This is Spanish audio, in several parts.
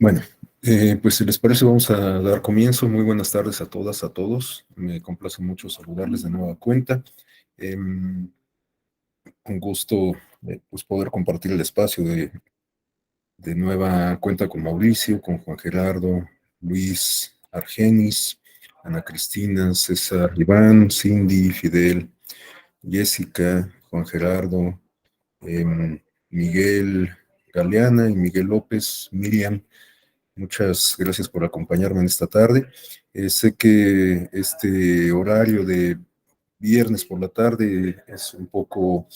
Bueno, pues si les parece, vamos a dar comienzo. Muy buenas tardes a todas, a todos. Me complace mucho saludarles de nueva cuenta. Un gusto pues poder compartir el espacio de nueva cuenta con Mauricio, con Juan Gerardo, Luis, Argenis, Ana Cristina, César, Iván, Cindy, Fidel, Jessica, Juan Gerardo, Miguel Galeana y Miguel López, Miriam. Muchas gracias por acompañarme en esta tarde. Sé que este horario de viernes por la tarde es un poco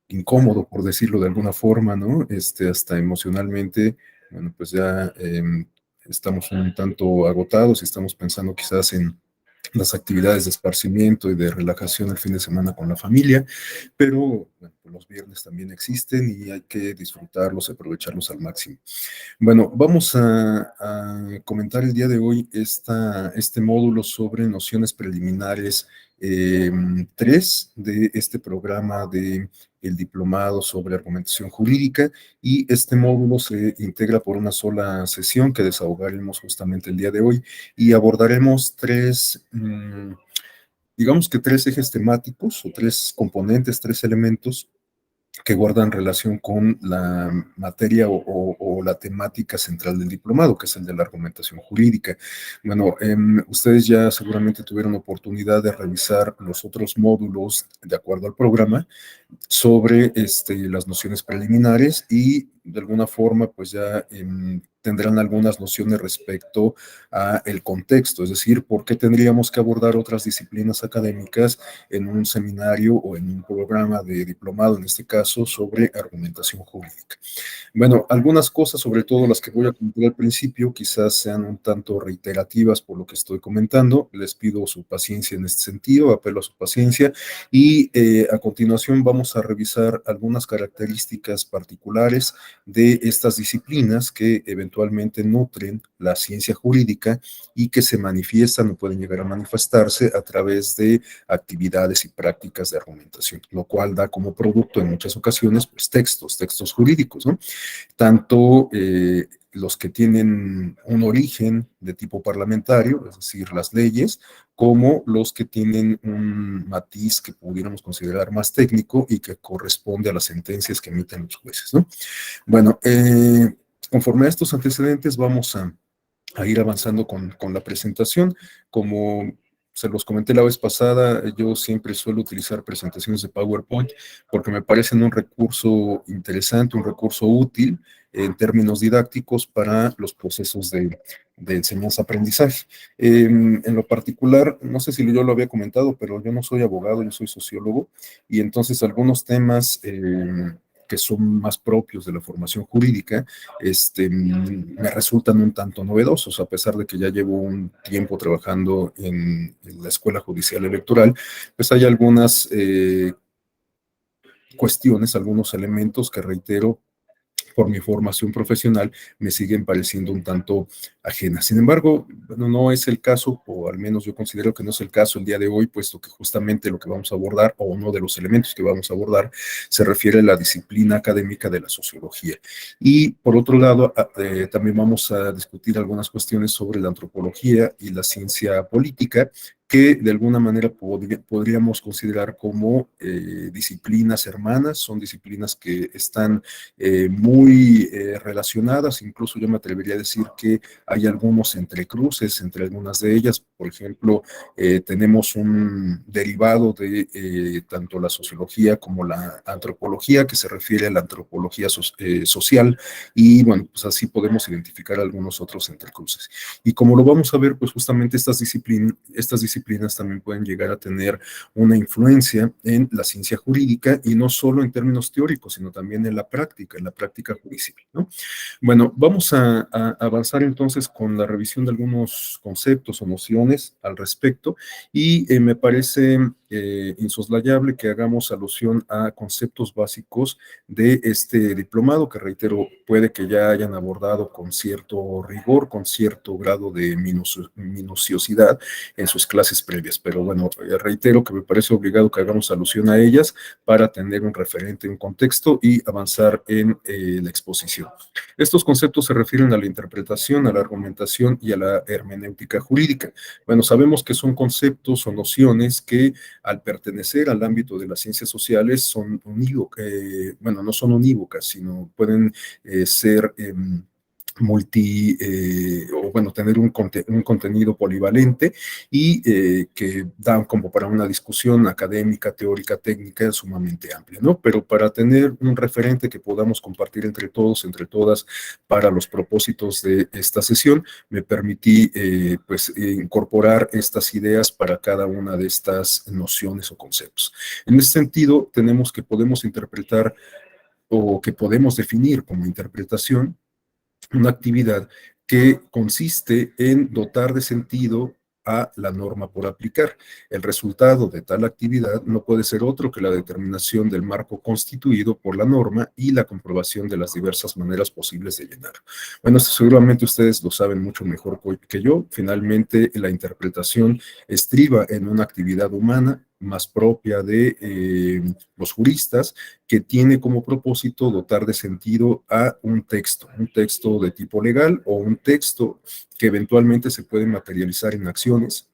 incómodo, por decirlo de alguna forma, ¿no? Hasta emocionalmente, bueno, pues ya estamos un tanto agotados y estamos pensando quizás en las actividades de esparcimiento y de relajación el fin de semana con la familia, pero bueno, pues los viernes también existen y hay que disfrutarlos y aprovecharlos al máximo. Bueno, vamos a comentar el día de hoy este módulo sobre nociones preliminares 3 de este programa de el diplomado sobre argumentación jurídica, y este módulo se integra por una sola sesión que desahogaremos justamente el día de hoy y abordaremos digamos que tres ejes temáticos o tres componentes, tres elementos que guardan relación con la materia o la temática central del diplomado, que es el de la argumentación jurídica. Bueno, ustedes ya seguramente tuvieron oportunidad de revisar los otros módulos de acuerdo al programa sobre las nociones preliminares y de alguna forma pues ya tendrán algunas nociones respecto a el contexto, es decir, por qué tendríamos que abordar otras disciplinas académicas en un seminario o en un programa de diplomado, en este caso, sobre argumentación jurídica. Bueno, algunas cosas, sobre todo las que voy a comentar al principio, quizás sean un tanto reiterativas por lo que estoy comentando. Les pido su paciencia en este sentido, apelo a su paciencia y a continuación vamos a revisar algunas características particulares de estas disciplinas que eventualmente nutren la ciencia jurídica y que se manifiestan o pueden llegar a manifestarse a través de actividades y prácticas de argumentación, lo cual da como producto en muchas ocasiones pues textos jurídicos, ¿no? Tanto los que tienen un origen de tipo parlamentario, es decir, las leyes, como los que tienen un matiz que pudiéramos considerar más técnico y que corresponde a las sentencias que emiten los jueces, ¿no? Bueno, conforme a estos antecedentes vamos a ir avanzando con la presentación. Como se los comenté la vez pasada, yo siempre suelo utilizar presentaciones de PowerPoint porque me parecen un recurso interesante, un recurso útil en términos didácticos para los procesos de enseñanza-aprendizaje. En lo particular, no sé si yo lo había comentado, pero yo no soy abogado, yo soy sociólogo, y entonces algunos temas que son más propios de la formación jurídica, me resultan un tanto novedosos, a pesar de que ya llevo un tiempo trabajando en la Escuela Judicial Electoral, pues hay algunas cuestiones, algunos elementos que reitero por mi formación profesional, me siguen pareciendo un tanto ajenas. Sin embargo, bueno, no es el caso, o al menos yo considero que no es el caso el día de hoy, puesto que justamente lo que vamos a abordar, o uno de los elementos que vamos a abordar, se refiere a la disciplina académica de la sociología. Y por otro lado, también vamos a discutir algunas cuestiones sobre la antropología y la ciencia política, que de alguna manera podríamos considerar como disciplinas hermanas, son disciplinas que están muy relacionadas, incluso yo me atrevería a decir que hay algunos entrecruces entre algunas de ellas. Por ejemplo, tenemos un derivado de tanto la sociología como la antropología, que se refiere a la antropología social, y bueno, pues así podemos identificar algunos otros entrecruces. Y como lo vamos a ver, pues justamente estas disciplinas también pueden llegar a tener una influencia en la ciencia jurídica, y no solo en términos teóricos, sino también en la práctica judicial, ¿no? Bueno, vamos a avanzar entonces con la revisión de algunos conceptos o nociones al respecto, y me parece insoslayable que hagamos alusión a conceptos básicos de este diplomado, que reitero, puede que ya hayan abordado con cierto rigor, con cierto grado de minuciosidad en sus clases clases previas, pero bueno, reitero que me parece obligado que hagamos alusión a ellas para tener un referente, un contexto y avanzar en la exposición. Estos conceptos se refieren a la interpretación, a la argumentación y a la hermenéutica jurídica. Bueno, sabemos que son conceptos o nociones que al pertenecer al ámbito de las ciencias sociales son unívocas, bueno, no son unívocas, sino pueden ser o bueno, tener un contenido polivalente y que dan como para una discusión académica, teórica, técnica sumamente amplia, ¿no? Pero para tener un referente que podamos compartir entre todos, entre todas, para los propósitos de esta sesión, me permití pues incorporar estas ideas para cada una de estas nociones o conceptos. En ese sentido, tenemos que podemos interpretar o que podemos definir como interpretación una actividad que consiste en dotar de sentido a la norma por aplicar. El resultado de tal actividad no puede ser otro que la determinación del marco constituido por la norma y la comprobación de las diversas maneras posibles de llenar. Bueno, esto seguramente ustedes lo saben mucho mejor que yo. Finalmente, la interpretación estriba en una actividad humana más propia de los juristas, que tiene como propósito dotar de sentido a un texto de tipo legal o un texto que eventualmente se puede materializar en acciones,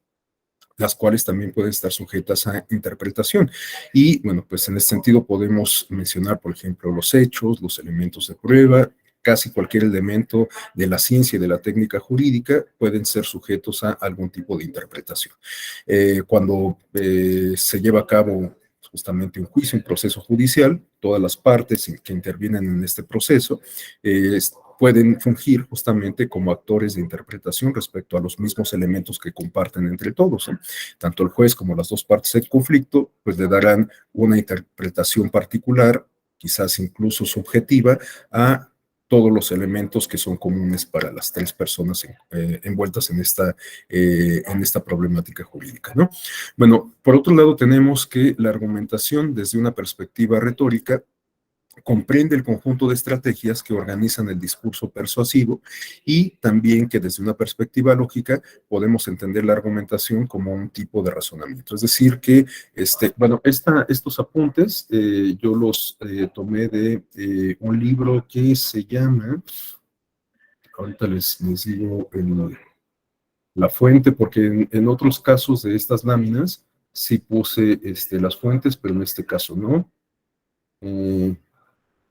las cuales también pueden estar sujetas a interpretación. Y bueno, pues en este sentido podemos mencionar, por ejemplo, los hechos, los elementos de prueba, casi cualquier elemento de la ciencia y de la técnica jurídica pueden ser sujetos a algún tipo de interpretación. Cuando se lleva a cabo justamente un juicio, un proceso judicial, todas las partes que intervienen en este proceso pueden fungir justamente como actores de interpretación respecto a los mismos elementos que comparten entre todos, ¿eh? Tanto el juez como las dos partes en conflicto, pues le darán una interpretación particular, quizás incluso subjetiva, a todos los elementos que son comunes para las tres personas envueltas en esta problemática jurídica, ¿no? Bueno, por otro lado tenemos que la argumentación desde una perspectiva retórica comprende el conjunto de estrategias que organizan el discurso persuasivo y también que desde una perspectiva lógica podemos entender la argumentación como un tipo de razonamiento. Es decir, que bueno, estos apuntes yo los tomé de un libro que se llama, ahorita les digo la fuente, porque en otros casos de estas láminas sí puse las fuentes, pero en este caso no.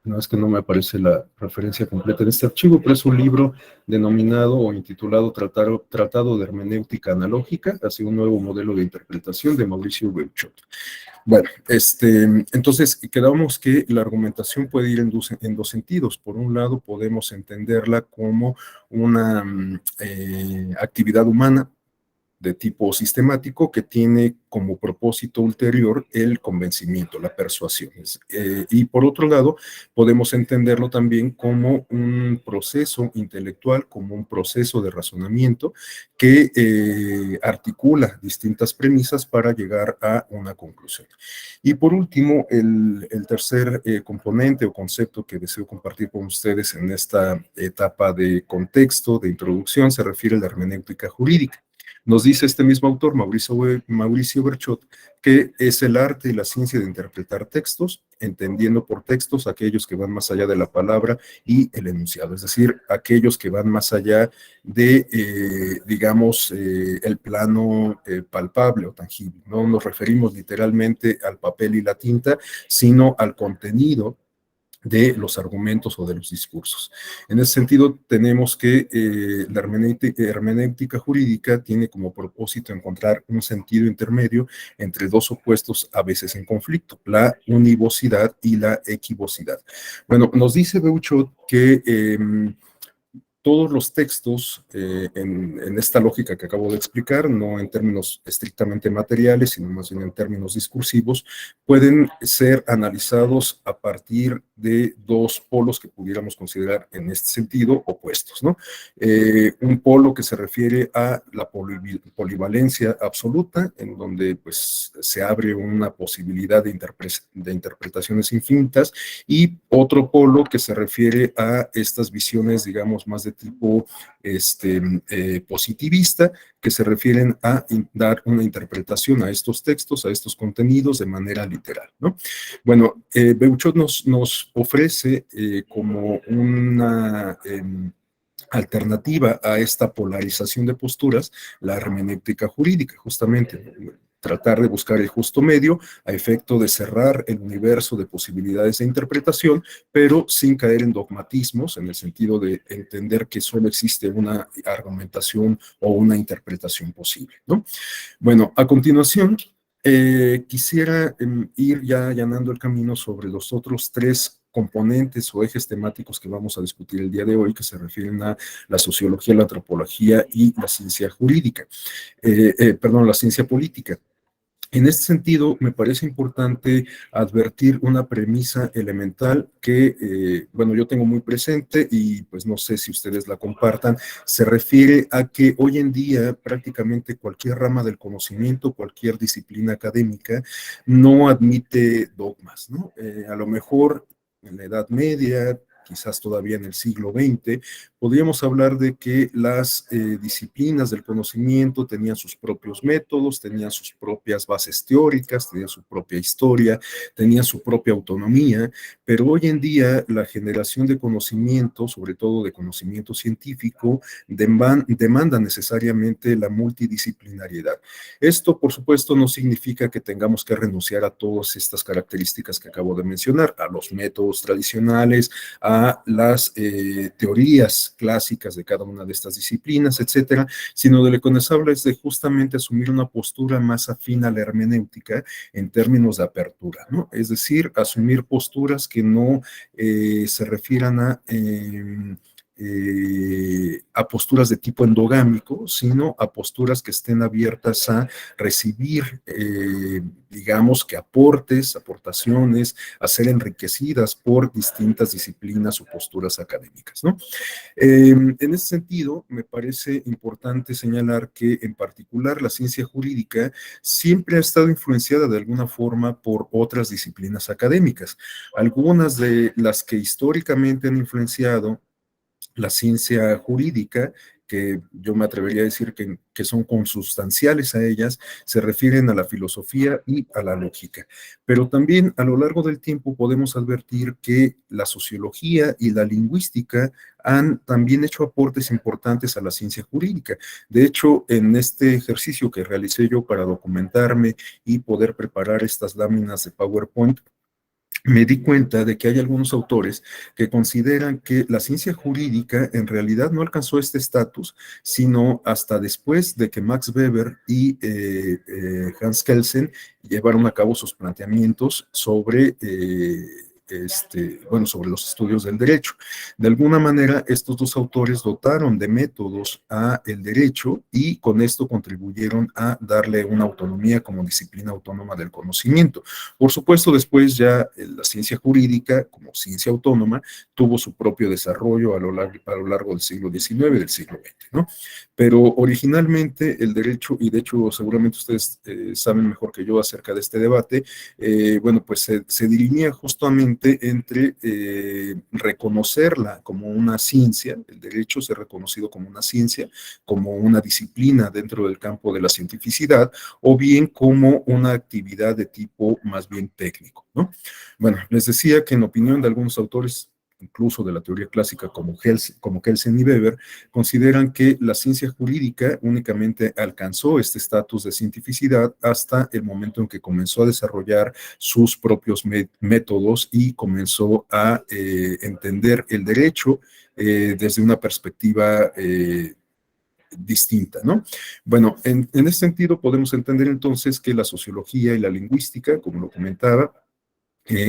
No, es que no me aparece la referencia completa en este archivo, pero es un libro denominado o intitulado Tratado de Hermenéutica Analógica hacia un nuevo modelo de interpretación de Mauricio Beuchot. Bueno, entonces quedamos que la argumentación puede ir en dos sentidos. Por un lado, podemos entenderla como una actividad humana de tipo sistemático que tiene como propósito ulterior el convencimiento, la persuasión. Y por otro lado, podemos entenderlo también como un proceso intelectual, como un proceso de razonamiento que articula distintas premisas para llegar a una conclusión. Y por último, el tercer componente o concepto que deseo compartir con ustedes en esta etapa de contexto, de introducción, se refiere a la hermenéutica jurídica. Nos dice este mismo autor, Mauricio Beuchot, que es el arte y la ciencia de interpretar textos, entendiendo por textos aquellos que van más allá de la palabra y el enunciado, es decir, aquellos que van más allá de, digamos, el plano palpable o tangible. No nos referimos literalmente al papel y la tinta, sino al contenido de los argumentos o de los discursos. En ese sentido, tenemos que la hermenéutica jurídica tiene como propósito encontrar un sentido intermedio entre dos opuestos a veces en conflicto, la univocidad y la equivocidad. Bueno, nos dice Beuchot que todos los textos en esta lógica que acabo de explicar, no en términos estrictamente materiales, sino más bien en términos discursivos, pueden ser analizados a partir de dos polos que pudiéramos considerar en este sentido opuestos, ¿no? Un polo que se refiere a la polivalencia absoluta, en donde pues se abre una posibilidad de interpretaciones infinitas, y otro polo que se refiere a estas visiones, digamos, más tipo positivista, que se refieren a dar una interpretación a estos textos, a estos contenidos de manera literal, ¿no? Bueno, Beuchot nos ofrece como una alternativa a esta polarización de posturas, la hermenéutica jurídica, justamente, tratar de buscar el justo medio a efecto de cerrar el universo de posibilidades de interpretación, pero sin caer en dogmatismos, en el sentido de entender que solo existe una argumentación o una interpretación posible, ¿no? Bueno, a continuación, quisiera ir ya allanando el camino sobre los otros tres componentes o ejes temáticos que vamos a discutir el día de hoy, que se refieren a la sociología, la antropología y la ciencia jurídica, perdón, la ciencia política. En este sentido, me parece importante advertir una premisa elemental que, bueno, yo tengo muy presente y pues no sé si ustedes la compartan. Se refiere a que hoy en día prácticamente cualquier rama del conocimiento, cualquier disciplina académica no admite dogmas, ¿no? A lo mejor en la Edad Media, quizás todavía en el siglo XX, podríamos hablar de que las disciplinas del conocimiento tenían sus propios métodos, tenían sus propias bases teóricas, tenían su propia historia, tenían su propia autonomía, pero hoy en día la generación de conocimiento, sobre todo de conocimiento científico, demanda necesariamente la multidisciplinariedad. Esto, por supuesto, no significa que tengamos que renunciar a todas estas características que acabo de mencionar, a los métodos tradicionales, a las teorías clásicas de cada una de estas disciplinas, etcétera, sino de lo que nos habla es de justamente asumir una postura más afín a la hermenéutica en términos de apertura, ¿no? Es decir, asumir posturas que no se refieran a posturas de tipo endogámico, sino a posturas que estén abiertas a recibir, digamos, que aportaciones, a ser enriquecidas por distintas disciplinas o posturas académicas, ¿no? En ese sentido, me parece importante señalar que en particular la ciencia jurídica siempre ha estado influenciada de alguna forma por otras disciplinas académicas. Algunas de las que históricamente han influenciado la ciencia jurídica, que yo me atrevería a decir que son consustanciales a ellas, se refieren a la filosofía y a la lógica. Pero también a lo largo del tiempo podemos advertir que la sociología y la lingüística han también hecho aportes importantes a la ciencia jurídica. De hecho, en este ejercicio que realicé yo para documentarme y poder preparar estas láminas de PowerPoint, me di cuenta de que hay algunos autores que consideran que la ciencia jurídica en realidad no alcanzó este estatus, sino hasta después de que Max Weber y Hans Kelsen llevaron a cabo sus planteamientos sobre bueno, sobre los estudios del derecho. De alguna manera, estos dos autores dotaron de métodos a el derecho y con esto contribuyeron a darle una autonomía como disciplina autónoma del conocimiento. Por supuesto, después ya la ciencia jurídica, como ciencia autónoma, tuvo su propio desarrollo a lo largo del siglo XIX y del siglo XX, ¿no? Pero originalmente el derecho, y de hecho seguramente ustedes saben mejor que yo acerca de este debate, bueno, pues se dirimía justamente entre reconocerla como una ciencia, el derecho ser reconocido como una ciencia, como una disciplina dentro del campo de la cientificidad, o bien como una actividad de tipo más bien técnico, ¿no? Bueno, les decía que en opinión de algunos autores, incluso de la teoría clásica como Kelsen y Weber, consideran que la ciencia jurídica únicamente alcanzó este estatus de cientificidad hasta el momento en que comenzó a desarrollar sus propios métodos y comenzó a entender el derecho desde una perspectiva distinta, ¿no? Bueno, en este sentido podemos entender entonces que la sociología y la lingüística, como lo comentaba,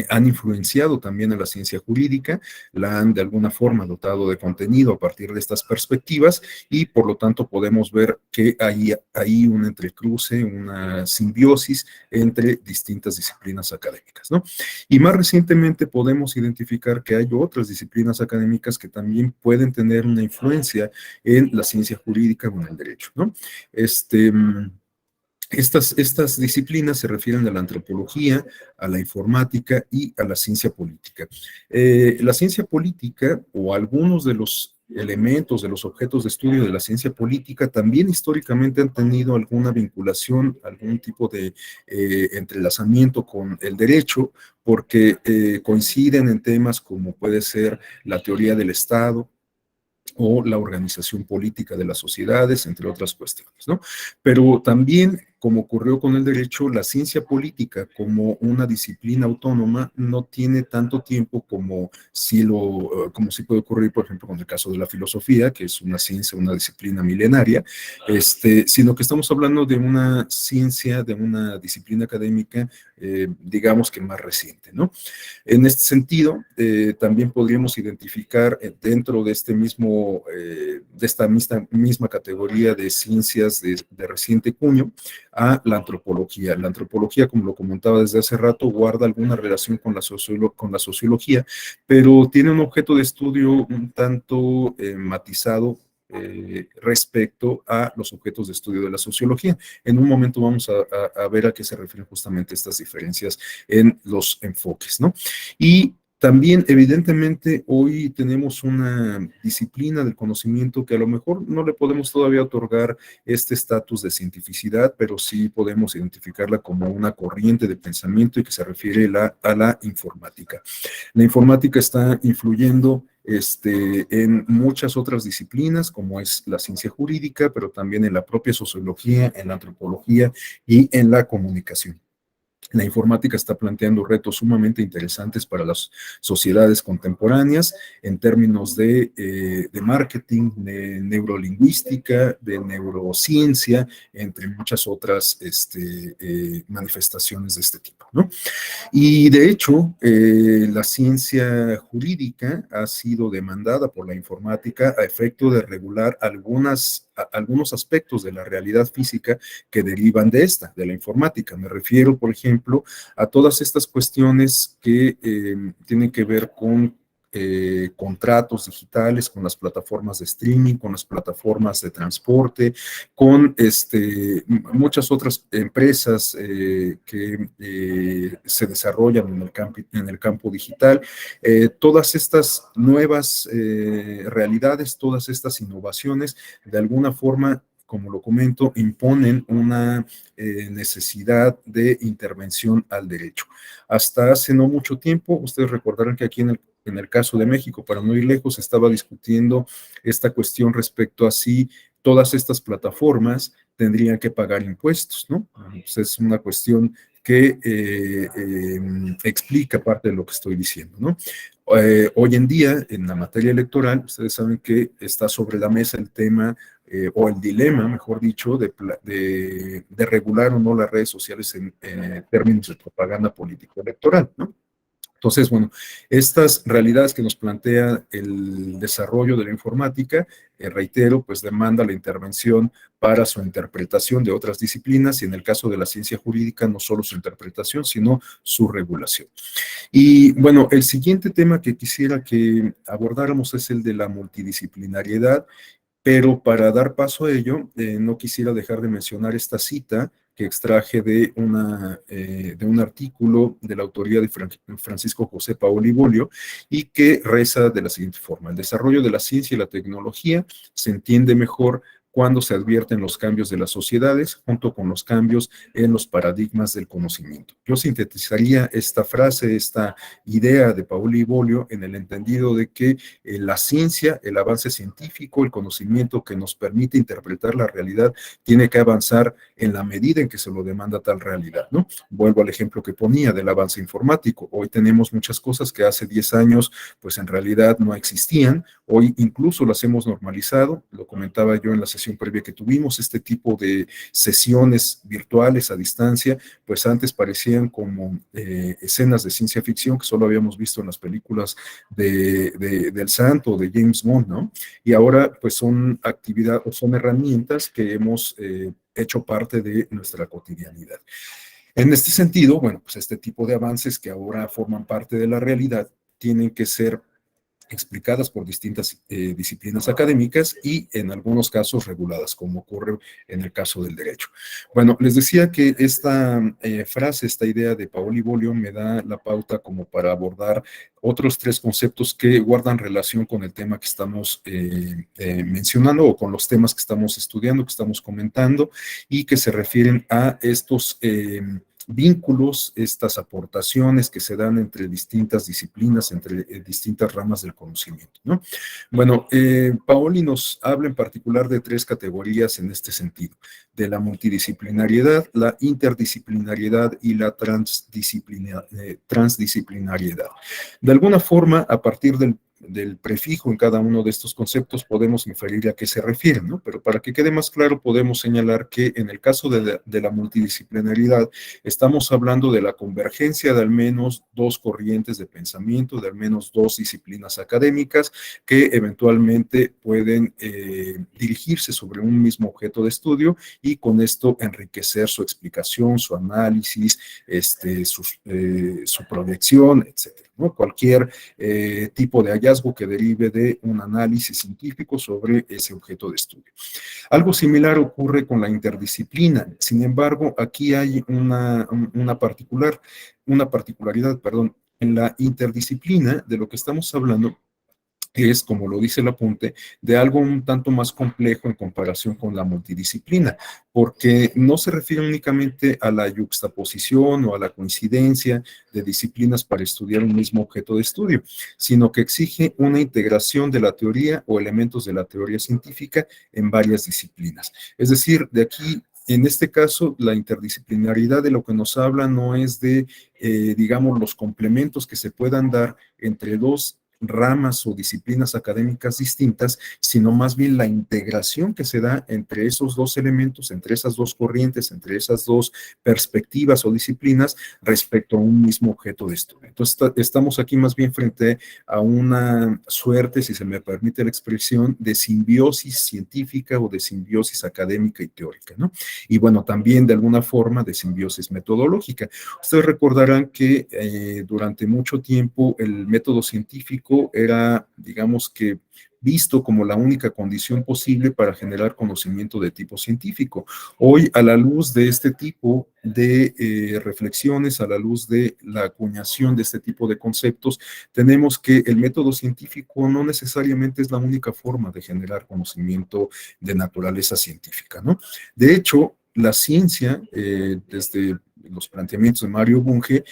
han influenciado también a la ciencia jurídica, la han de alguna forma dotado de contenido a partir de estas perspectivas y por lo tanto podemos ver que hay un entrecruce, una simbiosis entre distintas disciplinas académicas, ¿no? Y más recientemente podemos identificar que hay otras disciplinas académicas que también pueden tener una influencia en la ciencia jurídica o en el derecho, ¿no? Estas disciplinas se refieren a la antropología, a la informática y a la ciencia política. La ciencia política o algunos de los elementos, de los objetos de estudio de la ciencia política, también históricamente han tenido alguna vinculación, algún tipo de entrelazamiento con el derecho, porque coinciden en temas como puede ser la teoría del Estado, o la organización política de las sociedades, entre otras cuestiones, ¿no? Pero también, como ocurrió con el derecho, la ciencia política como una disciplina autónoma no tiene tanto tiempo como si puede ocurrir, por ejemplo, con el caso de la filosofía, que es una ciencia, una disciplina milenaria, sino que estamos hablando de una ciencia, de una disciplina académica, digamos que más reciente, ¿no? En este sentido, también podríamos identificar dentro de de esta misma categoría de ciencias de reciente cuño a la antropología. La antropología, como lo comentaba desde hace rato, guarda alguna relación con con la sociología, pero tiene un objeto de estudio un tanto matizado respecto a los objetos de estudio de la sociología. En un momento vamos a ver a qué se refieren justamente estas diferencias en los enfoques, ¿no? Y también, evidentemente, hoy tenemos una disciplina del conocimiento que a lo mejor no le podemos todavía otorgar este estatus de cientificidad, pero sí podemos identificarla como una corriente de pensamiento y que se refiere a la informática. La informática está influyendo en muchas otras disciplinas, como es la ciencia jurídica, pero también en la propia sociología, en la antropología y en la comunicación. La informática está planteando retos sumamente interesantes para las sociedades contemporáneas en términos de marketing, de neurolingüística, de neurociencia, entre muchas otras manifestaciones de este tipo, ¿no? Y de hecho, la ciencia jurídica ha sido demandada por la informática a efecto de regular algunos aspectos de la realidad física que derivan de de la informática. Me refiero, por ejemplo, a todas estas cuestiones que tienen que ver con contratos digitales, con las plataformas de streaming, con las plataformas de transporte, con muchas otras empresas que se desarrollan en el campo digital. Todas estas nuevas realidades, todas estas innovaciones, de alguna forma, como lo comento, imponen una necesidad de intervención al derecho. Hasta hace no mucho tiempo, ustedes recordarán que aquí en el caso de México, para no ir lejos, se estaba discutiendo esta cuestión respecto a si todas estas plataformas tendrían que pagar impuestos, ¿no? Pues es una cuestión que explica parte de lo que estoy diciendo, ¿no? Hoy en día, en la materia electoral, ustedes saben que está sobre la mesa el tema o el dilema, mejor dicho, de regular o no las redes sociales en términos de propaganda política electoral, ¿no? Entonces, bueno, estas realidades que nos plantea el desarrollo de la informática, reitero, pues demanda la intervención para su interpretación de otras disciplinas y en el caso de la ciencia jurídica, no solo su interpretación, sino su regulación. Y bueno, el siguiente tema que quisiera que abordáramos es el de la multidisciplinariedad, pero para dar paso a ello, no quisiera dejar de mencionar esta cita que extraje de un artículo de la autoría de Francisco José Paoli Bolio y que reza de la siguiente forma: el desarrollo de la ciencia y la tecnología se entiende mejor cuando se advierten los cambios de las sociedades junto con los cambios en los paradigmas del conocimiento. Yo sintetizaría esta frase, esta idea de Paoli Bolio en el entendido de que la ciencia, el avance científico, el conocimiento que nos permite interpretar la realidad, tiene que avanzar en la medida en que se lo demanda tal realidad, ¿no? Vuelvo al ejemplo que ponía del avance informático. Hoy tenemos muchas cosas que hace 10 años, pues en realidad no existían. Hoy incluso las hemos normalizado. Lo comentaba yo en la sesión previa que tuvimos, este tipo de sesiones virtuales a distancia, pues antes parecían como escenas de ciencia ficción que solo habíamos visto en las películas del Santo, de James Bond, ¿no? Y ahora pues son actividades o son herramientas que hemos hecho parte de nuestra cotidianidad. En este sentido, bueno, pues este tipo de avances que ahora forman parte de la realidad tienen que ser explicadas por distintas disciplinas académicas y en algunos casos reguladas, como ocurre en el caso del derecho. Bueno, les decía que esta frase, esta idea de Paoli Bolio me da la pauta como para abordar otros tres conceptos que guardan relación con el tema que estamos mencionando o con los temas que estamos estudiando, que estamos comentando y que se refieren a estos vínculos, estas aportaciones que se dan entre distintas disciplinas, entre distintas ramas del conocimiento, ¿no? Bueno, Paoli nos habla en particular de tres categorías en este sentido, de la multidisciplinariedad, la interdisciplinariedad y la transdisciplinariedad. De alguna forma, a partir del prefijo en cada uno de estos conceptos podemos inferir a qué se refieren, ¿no? Pero para que quede más claro podemos señalar que en el caso de la multidisciplinaridad estamos hablando de la convergencia de al menos dos corrientes de pensamiento, de al menos dos disciplinas académicas que eventualmente pueden dirigirse sobre un mismo objeto de estudio y con esto enriquecer su explicación, su análisis, su proyección, etcétera, ¿no? Cualquier tipo de hallazgo que derive de un análisis científico sobre ese objeto de estudio. Algo similar ocurre con la interdisciplina. Sin embargo, aquí hay una particularidad, perdón. En la interdisciplina, de lo que estamos hablando, es, como lo dice el apunte, de algo un tanto más complejo en comparación con la multidisciplina, porque no se refiere únicamente a la yuxtaposición o a la coincidencia de disciplinas para estudiar un mismo objeto de estudio, sino que exige una integración de la teoría o elementos de la teoría científica en varias disciplinas. Es decir, de aquí en este caso, la interdisciplinaridad de lo que nos habla no es de, digamos, los complementos que se puedan dar entre dos ramas o disciplinas académicas distintas, sino más bien la integración que se da entre esos dos elementos, entre esas dos corrientes, entre esas dos perspectivas o disciplinas respecto a un mismo objeto de estudio. Entonces, estamos aquí más bien frente a una suerte, si se me permite la expresión, de simbiosis científica o de simbiosis académica y teórica, ¿no? Y bueno, también de alguna forma de simbiosis metodológica. Ustedes recordarán que durante mucho tiempo el método científico era, digamos que, visto como la única condición posible para generar conocimiento de tipo científico. Hoy, a la luz de este tipo de reflexiones, a la luz de la acuñación de este tipo de conceptos, tenemos que el método científico no necesariamente es la única forma de generar conocimiento de naturaleza científica, ¿no? De hecho, la ciencia, desde los planteamientos de Mario Bunge,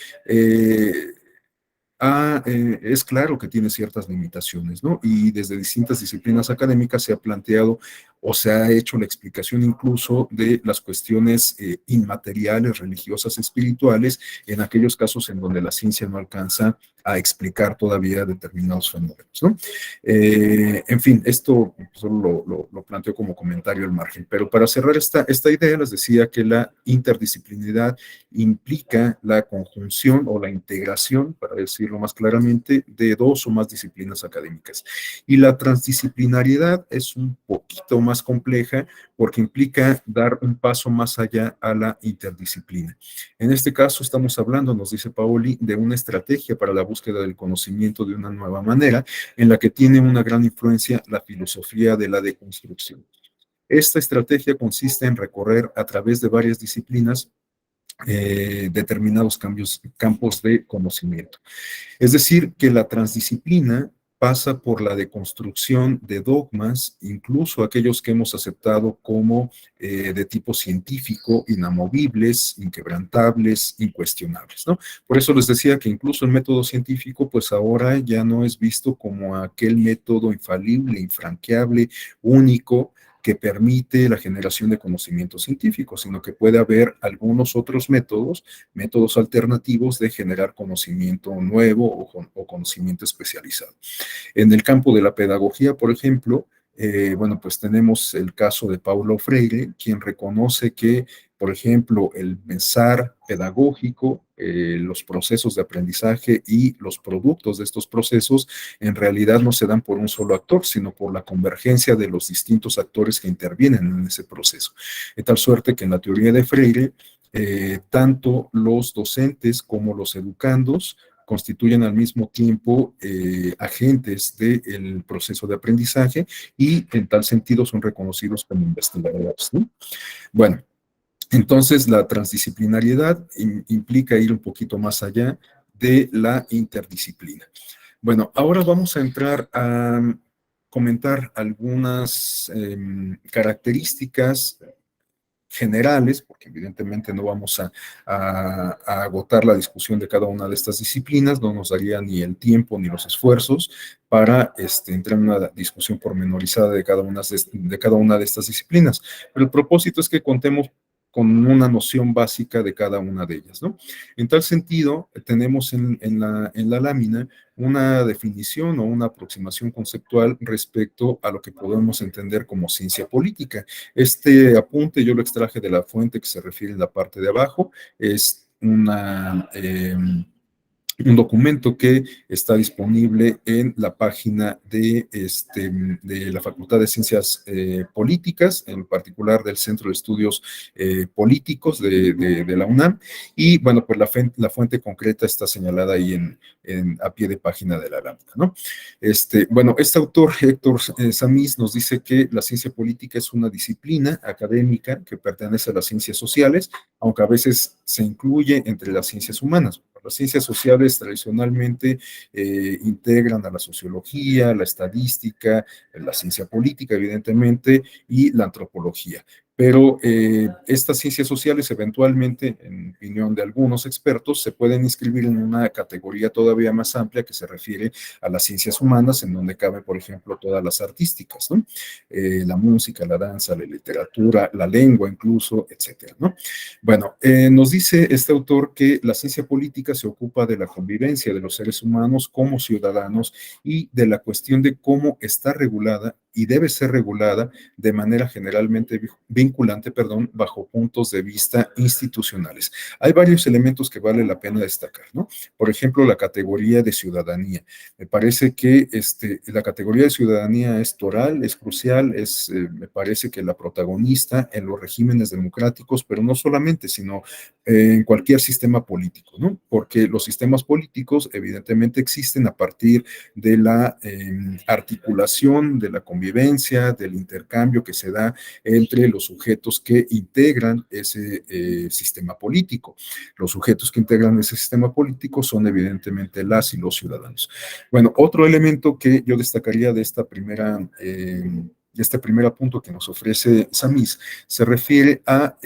es claro que tiene ciertas limitaciones, ¿no? Y desde distintas disciplinas académicas se ha planteado o se ha hecho la explicación incluso de las cuestiones inmateriales, religiosas, espirituales, en aquellos casos en donde la ciencia no alcanza a explicar todavía determinados fenómenos, ¿no? En fin, esto solo lo planteo como comentario al margen, pero para cerrar esta idea les decía que la interdisciplinaridad implica la conjunción o la integración, para decirlo más claramente, de dos o más disciplinas académicas. Y la transdisciplinariedad es un poquito más compleja porque implica dar un paso más allá a la interdisciplina. En este caso estamos hablando, nos dice Paoli, de una estrategia para la búsqueda del conocimiento de una nueva manera, en la que tiene una gran influencia la filosofía de la deconstrucción. Esta estrategia consiste en recorrer a través de varias disciplinas determinados campos de conocimiento. Es decir, que la transdisciplina pasa por la deconstrucción de dogmas, incluso aquellos que hemos aceptado como de tipo científico, inamovibles, inquebrantables, incuestionables, ¿no? Por eso les decía que incluso el método científico, pues ahora ya no es visto como aquel método infalible, infranqueable, único, que permite la generación de conocimiento científico, sino que puede haber algunos otros métodos alternativos de generar conocimiento nuevo o conocimiento especializado. En el campo de la pedagogía, por ejemplo, bueno, pues tenemos el caso de Paulo Freire, quien reconoce que, por ejemplo, el pensar pedagógico, los procesos de aprendizaje y los productos de estos procesos en realidad no se dan por un solo actor, sino por la convergencia de los distintos actores que intervienen en ese proceso. De tal suerte que en la teoría de Freire, tanto los docentes como los educandos constituyen al mismo tiempo agentes del proceso de aprendizaje y en tal sentido son reconocidos como investigadores, ¿no? Bueno, entonces la transdisciplinariedad implica ir un poquito más allá de la interdisciplina. Bueno, ahora vamos a entrar a comentar algunas características generales, porque evidentemente no vamos a agotar la discusión de cada una de estas disciplinas, no nos daría ni el tiempo ni los esfuerzos para entrar en una discusión pormenorizada de cada una de estas disciplinas. Pero el propósito es que contemos con una noción básica de cada una de ellas, ¿no? En tal sentido, tenemos en la lámina una definición o una aproximación conceptual respecto a lo que podemos entender como ciencia política. Este apunte yo lo extraje de la fuente que se refiere en la parte de abajo, es un documento que está disponible en la página de la Facultad de Ciencias Políticas, en particular del Centro de Estudios Políticos de la UNAM, y bueno, pues la fuente concreta está señalada ahí a pie de página de la lámina, ¿no? Bueno, este autor, Héctor Samís, nos dice que la ciencia política es una disciplina académica que pertenece a las ciencias sociales, aunque a veces se incluye entre las ciencias humanas. Las ciencias sociales tradicionalmente integran a la sociología, la estadística, la ciencia política, evidentemente, y la antropología. Pero estas ciencias sociales eventualmente, en opinión de algunos expertos, se pueden inscribir en una categoría todavía más amplia que se refiere a las ciencias humanas, en donde caben, por ejemplo, todas las artísticas, ¿no? La música, la danza, la literatura, la lengua incluso, etcétera, ¿no? Bueno, nos dice este autor que la ciencia política se ocupa de la convivencia de los seres humanos como ciudadanos y de la cuestión de cómo está regulada y debe ser regulada de manera generalmente vinculante, perdón, bajo puntos de vista institucionales. Hay varios elementos que vale la pena destacar, ¿no? Por ejemplo, la categoría de ciudadanía. Me parece que la categoría de ciudadanía es toral, es crucial, me parece que la protagonista en los regímenes democráticos, pero no solamente, sino en cualquier sistema político, ¿no? Porque los sistemas políticos evidentemente existen a partir de la articulación, de la convivencia, del intercambio que se da entre los sujetos que integran ese sistema político. Los sujetos que integran ese sistema político son evidentemente las y los ciudadanos. Bueno, otro elemento que yo destacaría de este primer punto que nos ofrece Samís se refiere a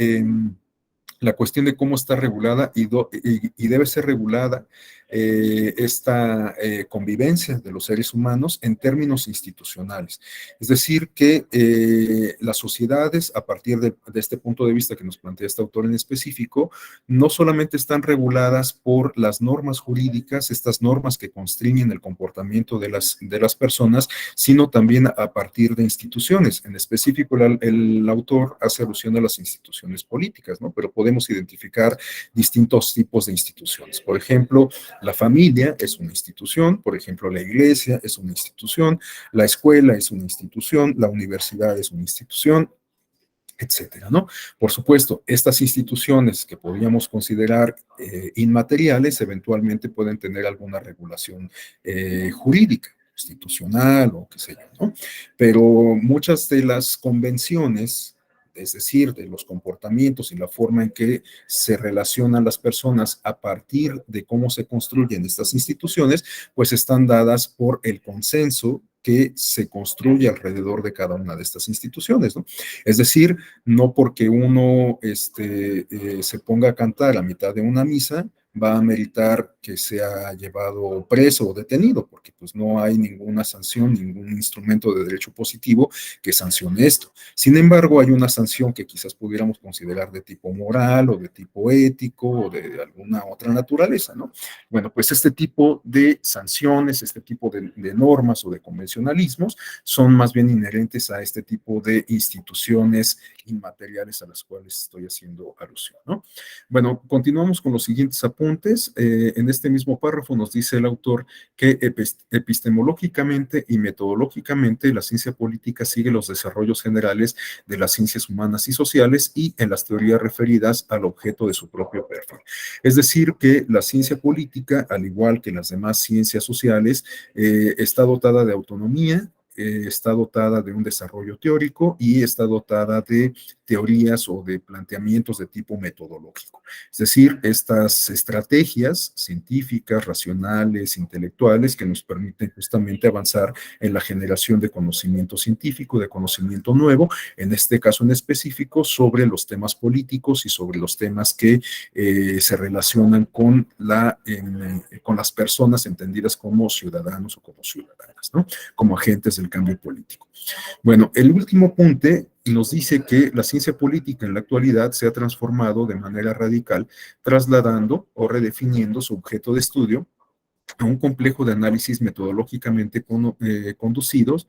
la cuestión de cómo está regulada y debe ser regulada esta convivencia de los seres humanos en términos institucionales. Es decir, que las sociedades, a partir de este punto de vista que nos plantea este autor en específico, no solamente están reguladas por las normas jurídicas, estas normas que constriñen el comportamiento de las personas, sino también a partir de instituciones. En específico, el autor hace alusión a las instituciones políticas, ¿no? Pero podemos identificar distintos tipos de instituciones. Por ejemplo, la familia es una institución, por ejemplo, la iglesia es una institución, la escuela es una institución, la universidad es una institución, etcétera, ¿no? Por supuesto, estas instituciones que podríamos considerar inmateriales eventualmente pueden tener alguna regulación jurídica, institucional o qué sé yo, ¿no? Pero muchas de las convenciones, es decir, de los comportamientos y la forma en que se relacionan las personas a partir de cómo se construyen estas instituciones, pues están dadas por el consenso que se construye alrededor de cada una de estas instituciones, ¿no? Es decir, no porque uno se ponga a cantar a mitad de una misa, va a meritar que sea llevado preso o detenido, porque pues no hay ninguna sanción, ningún instrumento de derecho positivo que sancione esto. Sin embargo, hay una sanción que quizás pudiéramos considerar de tipo moral o de tipo ético o de alguna otra naturaleza, ¿no? Bueno, pues este tipo de sanciones, este tipo de normas o de convencionalismos son más bien inherentes a este tipo de instituciones inmateriales a las cuales estoy haciendo alusión, ¿no? Bueno, continuamos con los siguientes apuntes apuntes, en este mismo párrafo nos dice el autor que epistemológicamente y metodológicamente la ciencia política sigue los desarrollos generales de las ciencias humanas y sociales y en las teorías referidas al objeto de su propio perfil. Es decir, que la ciencia política, al igual que las demás ciencias sociales, está dotada de autonomía, está dotada de un desarrollo teórico y está dotada de teorías o de planteamientos de tipo metodológico. Es decir, estas estrategias científicas, racionales, intelectuales, que nos permiten justamente avanzar en la generación de conocimiento científico, de conocimiento nuevo, en este caso en específico, sobre los temas políticos y sobre los temas que se relacionan con las personas entendidas como ciudadanos o como ciudadanas, ¿no? Como agentes del cambio político. Bueno, el último punto nos dice que la ciencia política en la actualidad se ha transformado de manera radical, trasladando o redefiniendo su objeto de estudio a un complejo de análisis metodológicamente conducidos,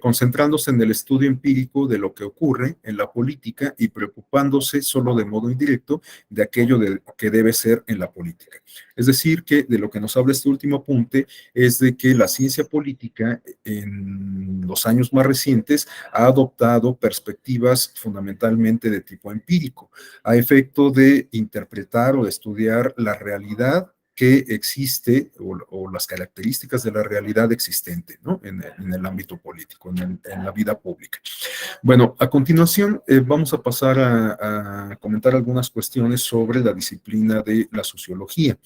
concentrándose en el estudio empírico de lo que ocurre en la política y preocupándose solo de modo indirecto de aquello que debe ser en la política. Es decir, que de lo que nos habla este último punto es de que la ciencia política en los años más recientes ha adoptado perspectivas fundamentalmente de tipo empírico, a efecto de interpretar o de estudiar la realidad que existe o las características de la realidad existente, ¿no? En el ámbito político, en la vida pública. Bueno, a continuación vamos a pasar a comentar algunas cuestiones sobre la disciplina de la sociología.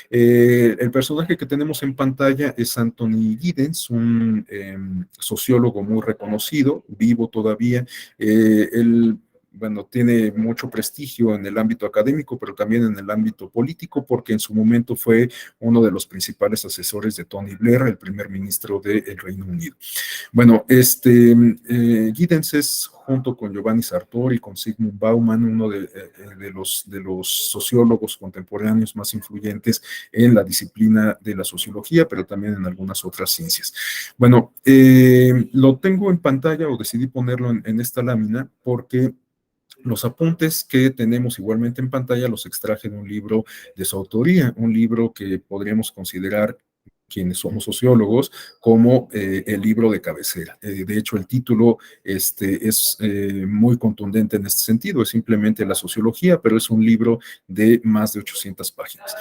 El personaje que tenemos en pantalla es Anthony Giddens, un sociólogo muy reconocido, vivo todavía. Él bueno, tiene mucho prestigio en el ámbito académico, pero también en el ámbito político, porque en su momento fue uno de los principales asesores de Tony Blair, el primer ministro del Reino Unido. Bueno, Giddens es, junto con Giovanni Sartori y con Zygmunt Bauman, uno de los sociólogos contemporáneos más influyentes en la disciplina de la sociología, pero también en algunas otras ciencias. Bueno, lo tengo en pantalla o decidí ponerlo en esta lámina porque los apuntes que tenemos igualmente en pantalla los extraje de un libro de su autoría, un libro que podríamos considerar quienes somos sociólogos, como el libro de cabecera. De hecho, el título es muy contundente en este sentido, es simplemente la sociología, pero es un libro de más de 800 páginas.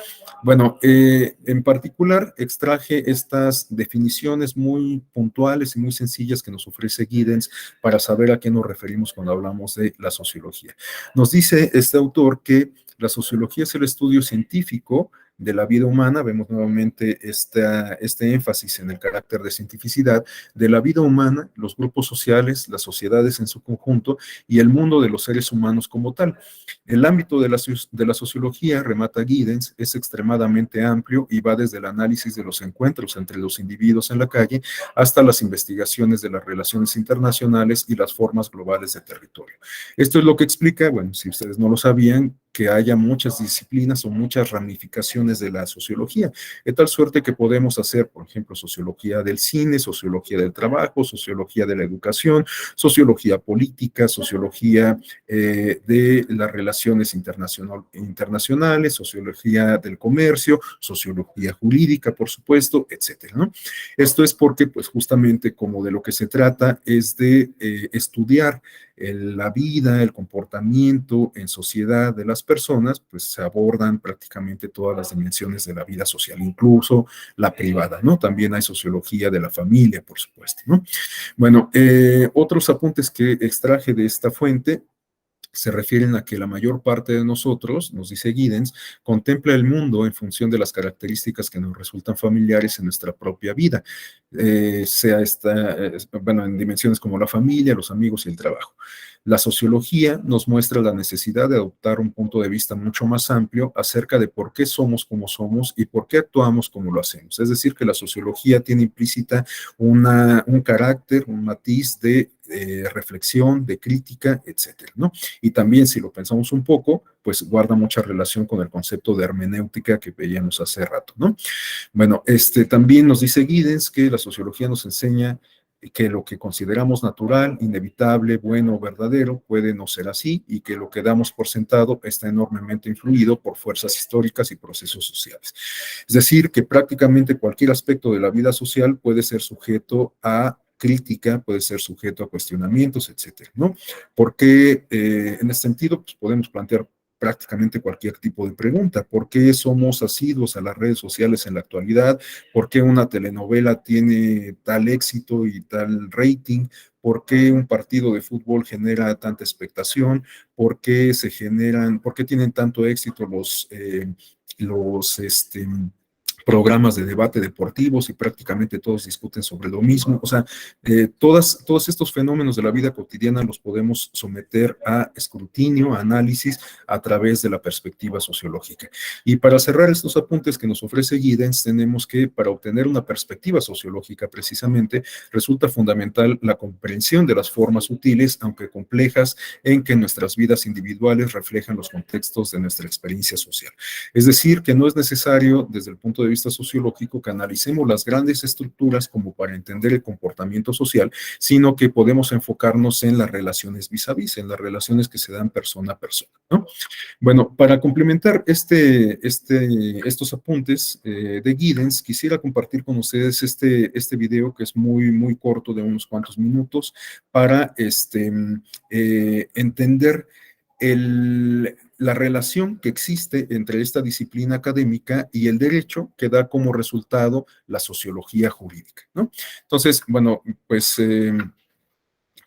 Bueno, en particular extraje estas definiciones muy puntuales y muy sencillas que nos ofrece Giddens para saber a qué nos referimos cuando hablamos de la sociología. Nos dice este autor que la sociología es el estudio científico de la vida humana, vemos nuevamente este énfasis en el carácter de cientificidad, de la vida humana, los grupos sociales, las sociedades en su conjunto y el mundo de los seres humanos como tal. El ámbito de la sociología, remata Giddens, es extremadamente amplio y va desde el análisis de los encuentros entre los individuos en la calle hasta las investigaciones de las relaciones internacionales y las formas globales de territorio. Esto es lo que explica, bueno, si ustedes no lo sabían, que haya muchas disciplinas o muchas ramificaciones de la sociología, de tal suerte que podemos hacer, por ejemplo, sociología del cine, sociología del trabajo, sociología de la educación, sociología política, sociología de las relaciones internacionales, sociología del comercio, sociología jurídica, por supuesto, etcétera, ¿no? Esto es porque, pues, justamente como de lo que se trata es de estudiar la vida, el comportamiento en sociedad de las personas, pues se abordan prácticamente todas las dimensiones de la vida social, incluso la privada, ¿no? También hay sociología de la familia, por supuesto, ¿no? Bueno, otros apuntes que extraje de esta fuente se refieren a que la mayor parte de nosotros, nos dice Giddens, contempla el mundo en función de las características que nos resultan familiares en nuestra propia vida, bueno, en dimensiones como la familia, los amigos y el trabajo. La sociología nos muestra la necesidad de adoptar un punto de vista mucho más amplio acerca de por qué somos como somos y por qué actuamos como lo hacemos. Es decir, que la sociología tiene implícita un carácter, un matiz de reflexión, de crítica, etcétera, ¿no? Y también, si lo pensamos un poco, pues guarda mucha relación con el concepto de hermenéutica que veíamos hace rato, ¿no? Bueno, también nos dice Giddens que la sociología nos enseña que lo que consideramos natural, inevitable, bueno, verdadero, puede no ser así y que lo que damos por sentado está enormemente influido por fuerzas históricas y procesos sociales. Es decir, que prácticamente cualquier aspecto de la vida social puede ser sujeto a crítica, puede ser sujeto a cuestionamientos, etcétera, ¿no? Porque en ese sentido, pues podemos plantear prácticamente cualquier tipo de pregunta. ¿Por qué somos asiduos a las redes sociales en la actualidad? ¿Por qué una telenovela tiene tal éxito y tal rating? ¿Por qué un partido de fútbol genera tanta expectación? ¿Por qué se generan, por qué tienen tanto éxito los programas de debate deportivos y prácticamente todos discuten sobre lo mismo? O sea, todos estos fenómenos de la vida cotidiana los podemos someter a escrutinio, a análisis a través de la perspectiva sociológica. Y para cerrar estos apuntes que nos ofrece Giddens, tenemos que, para obtener una perspectiva sociológica precisamente, resulta fundamental la comprensión de las formas útiles, aunque complejas, en que nuestras vidas individuales reflejan los contextos de nuestra experiencia social. Es decir, que no es necesario, desde el punto de vista sociológico, que analicemos las grandes estructuras como para entender el comportamiento social, sino que podemos enfocarnos en las relaciones vis a vis, en las relaciones que se dan persona a persona, ¿no? Bueno, para complementar estos apuntes de Giddens, quisiera compartir con ustedes este video que es muy corto, de unos cuantos minutos, para entender la relación que existe entre esta disciplina académica y el derecho, que da como resultado la sociología jurídica, ¿no? Entonces, bueno, pues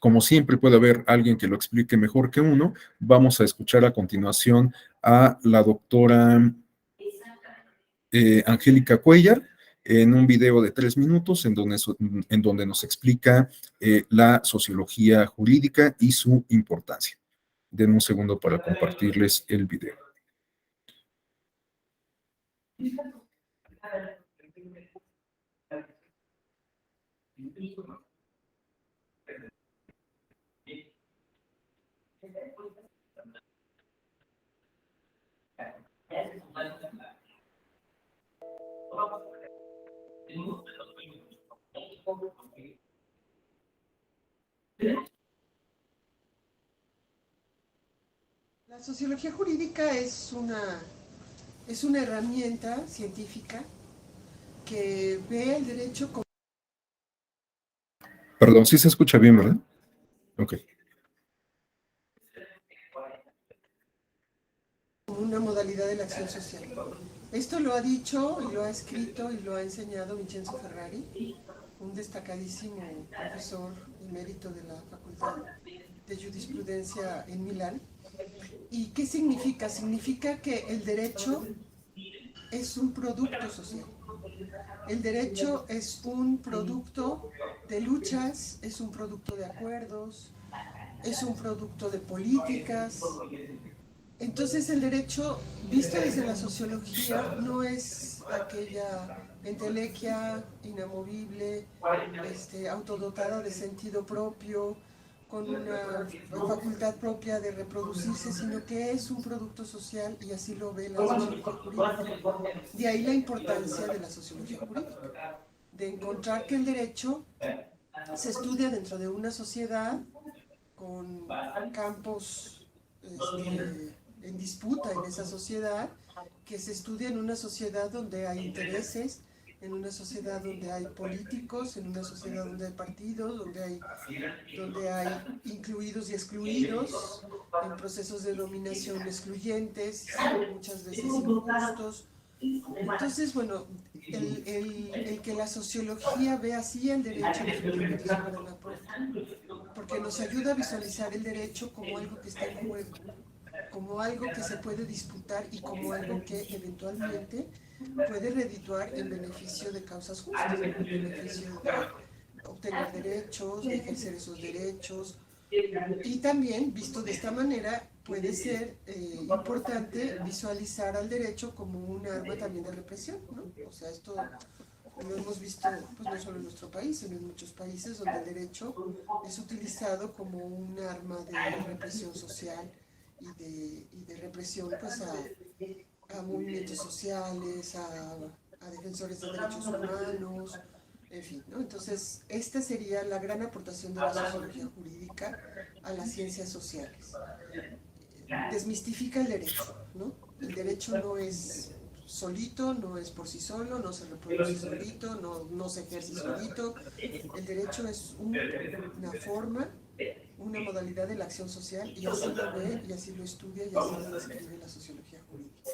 como siempre puede haber alguien que lo explique mejor que uno. Vamos a escuchar a continuación a la doctora Angélica Cuellar en un video de 3 minutos en donde nos explica la sociología jurídica y su importancia. Denme un segundo para compartirles el video. La sociología jurídica es una herramienta científica que ve el derecho como Perdón, sí se escucha bien, ¿verdad? Ok. una modalidad de la acción social. Esto lo ha dicho y lo ha escrito y lo ha enseñado Vincenzo Ferrari, un destacadísimo profesor emérito de la Facultad de Jurisprudencia en Milán. ¿Y qué significa? Significa que el derecho es un producto social. El derecho es un producto de luchas, es un producto de acuerdos, es un producto de políticas. Entonces el derecho, visto desde la sociología, no es aquella entelequia inamovible, autodotada de sentido propio, con una facultad propia de reproducirse, sino que es un producto social, y así lo ve la sociología jurídica. De ahí la importancia de la sociología jurídica, de encontrar que el derecho se estudia dentro de una sociedad con campos en disputa en esa sociedad, que se estudia en una sociedad donde hay intereses, en una sociedad donde hay políticos, en una sociedad donde hay partidos, donde hay incluidos y excluidos, en procesos de dominación excluyentes, muchas veces injustos. Entonces, bueno, el que la sociología ve así el derecho definitivamente es una gran aporte, porque nos ayuda a visualizar el derecho como algo que está en juego, como algo que se puede disputar y como algo que eventualmente puede redituar en beneficio de causas justas, en beneficio de obtener derechos, de ejercer esos derechos. Y también, visto de esta manera, puede ser importante visualizar al derecho como un arma también de represión, ¿no? O sea, esto lo hemos visto pues no solo en nuestro país, sino en muchos países donde el derecho es utilizado como un arma de represión social y de represión pues a movimientos sociales, a defensores de derechos humanos, En fin, ¿no? Entonces, esta sería la gran aportación de la sociología jurídica a las ciencias sociales. Desmistifica el derecho, ¿no? El derecho no es solito, no es por sí solo, no se reproduce solito, no se ejerce solito. El derecho es una forma, una modalidad de la acción social, y así lo ve, y así lo estudia, y así lo describe la sociología jurídica.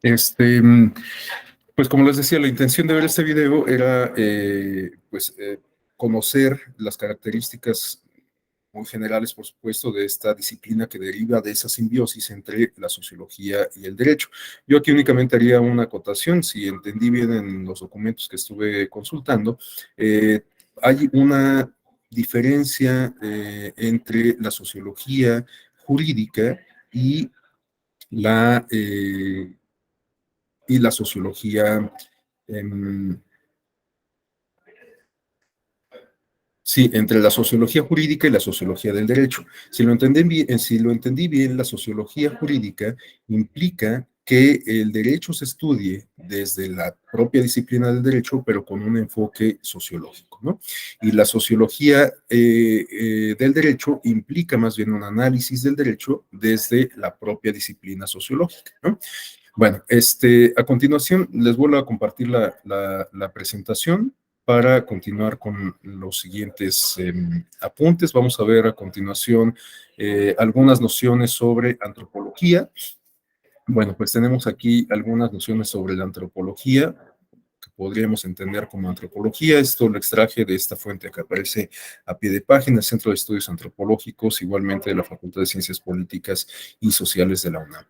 Bien, pues como les decía, la intención de ver este video era conocer las características muy generales, por supuesto, de esta disciplina que deriva de esa simbiosis entre la sociología y el derecho. Yo aquí únicamente haría una acotación, si entendí bien en los documentos que estuve consultando, hay una diferencia entre la sociología jurídica y la, eh, y la sociología em, sí, entre la sociología jurídica y la sociología del derecho. Si lo entendí bien, la sociología jurídica implica que el derecho se estudie desde la propia disciplina del derecho, pero con un enfoque sociológico, ¿no? Y la sociología del derecho implica más bien un análisis del derecho desde la propia disciplina sociológica, ¿no? Bueno, a continuación les vuelvo a compartir la presentación para continuar con los siguientes apuntes. Vamos a ver a continuación algunas nociones sobre antropología. Bueno, pues tenemos aquí algunas nociones sobre la antropología que podríamos entender como antropología. Esto lo extraje de esta fuente que aparece a pie de página, Centro de Estudios Antropológicos, igualmente de la Facultad de Ciencias Políticas y Sociales de la UNAM.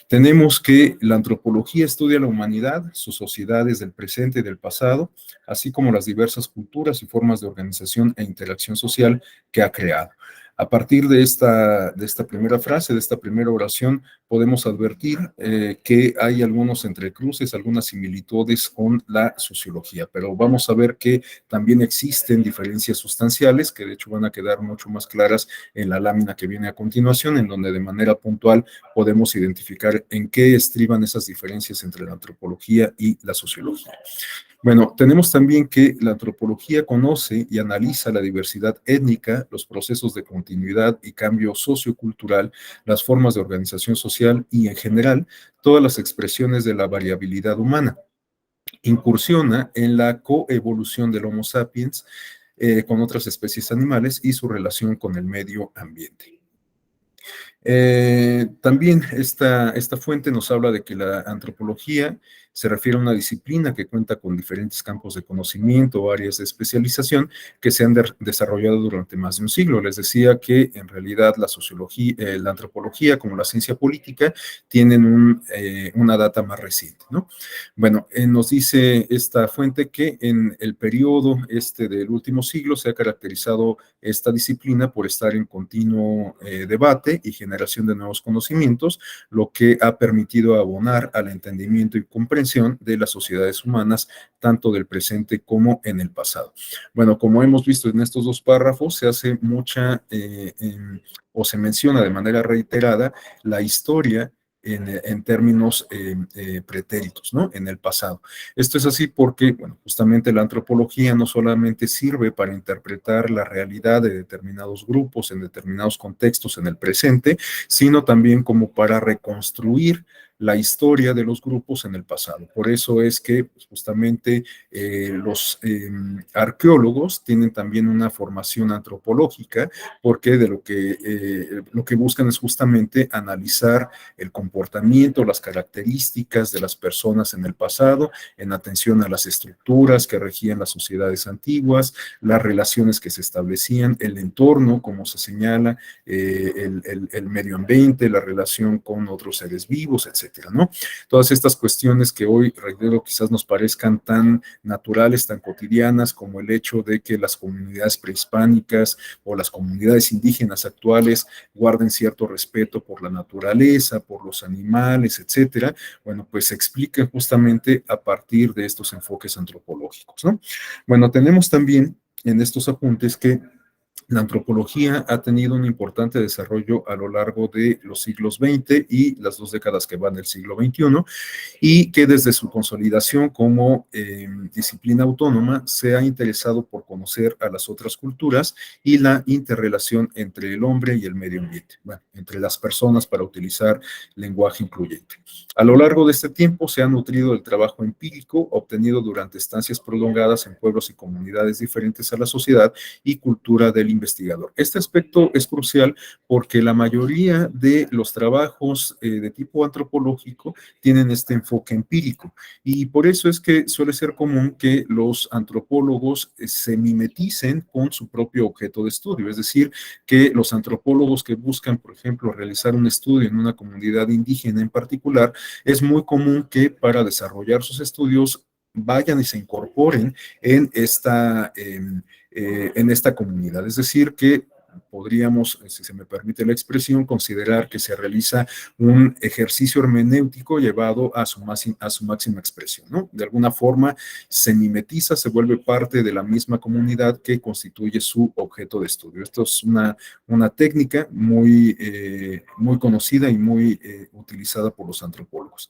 Tenemos que la antropología estudia la humanidad, sus sociedades del presente y del pasado, así como las diversas culturas y formas de organización e interacción social que ha creado. A partir de esta primera frase, de esta primera oración, podemos advertir que hay algunos entrecruces, algunas similitudes con la sociología, pero vamos a ver que también existen diferencias sustanciales que de hecho van a quedar mucho más claras en la lámina que viene a continuación, en donde de manera puntual podemos identificar en qué estriban esas diferencias entre la antropología y la sociología. Bueno, tenemos también que la antropología conoce y analiza la diversidad étnica, los procesos de continuidad y cambio sociocultural, las formas de organización social y, en general, todas las expresiones de la variabilidad humana. Incursiona en la coevolución del Homo sapiens con otras especies animales y su relación con el medio ambiente. También esta fuente nos habla de que la antropología se refiere a una disciplina que cuenta con diferentes campos de conocimiento o áreas de especialización que se han desarrollado durante más de un siglo. Les decía que en realidad la sociología, la antropología como la ciencia política tienen una data más reciente, ¿no? Bueno, nos dice esta fuente que en el periodo del último siglo se ha caracterizado esta disciplina por estar en continuo debate y generación de nuevos conocimientos, lo que ha permitido abonar al entendimiento y comprensión de las sociedades humanas, tanto del presente como en el pasado. Bueno, como hemos visto en estos dos párrafos, se hace o se menciona de manera reiterada la historia en términos pretéritos, ¿no? En el pasado. Esto es así porque, bueno, justamente la antropología no solamente sirve para interpretar la realidad de determinados grupos en determinados contextos en el presente, sino también como para reconstruir la historia de los grupos en el pasado. Por eso es que pues, justamente los arqueólogos tienen también una formación antropológica, porque de lo que buscan es justamente analizar el comportamiento, las características de las personas en el pasado, en atención a las estructuras que regían las sociedades antiguas, las relaciones que se establecían, el entorno, como se señala, el medio ambiente, la relación con otros seres vivos, etcétera, ¿no? Todas estas cuestiones que hoy, reitero, quizás nos parezcan tan naturales, tan cotidianas, como el hecho de que las comunidades prehispánicas o las comunidades indígenas actuales guarden cierto respeto por la naturaleza, por los animales, etcétera, bueno, pues se explica justamente a partir de estos enfoques antropológicos, ¿no? Bueno, tenemos también en estos apuntes que la antropología ha tenido un importante desarrollo a lo largo de los siglos XX y las 2 décadas que van del siglo XXI, y que desde su consolidación como disciplina autónoma se ha interesado por conocer a las otras culturas y la interrelación entre el hombre y el medio ambiente, bueno, entre las personas, para utilizar lenguaje incluyente. A lo largo de este tiempo se ha nutrido del trabajo empírico obtenido durante estancias prolongadas en pueblos y comunidades diferentes a la sociedad y cultura del investigador. Este aspecto es crucial porque la mayoría de los trabajos de tipo antropológico tienen este enfoque empírico, y por eso es que suele ser común que los antropólogos se mimeticen con su propio objeto de estudio, es decir, que los antropólogos que buscan, por ejemplo, realizar un estudio en una comunidad indígena en particular, es muy común que para desarrollar sus estudios vayan y se incorporen en esta comunidad. Es decir, que podríamos, si se me permite la expresión, considerar que se realiza un ejercicio hermenéutico llevado a su máxima expresión, ¿no? De alguna forma se mimetiza, se vuelve parte de la misma comunidad que constituye su objeto de estudio. Esto es una técnica muy conocida y muy utilizada por los antropólogos.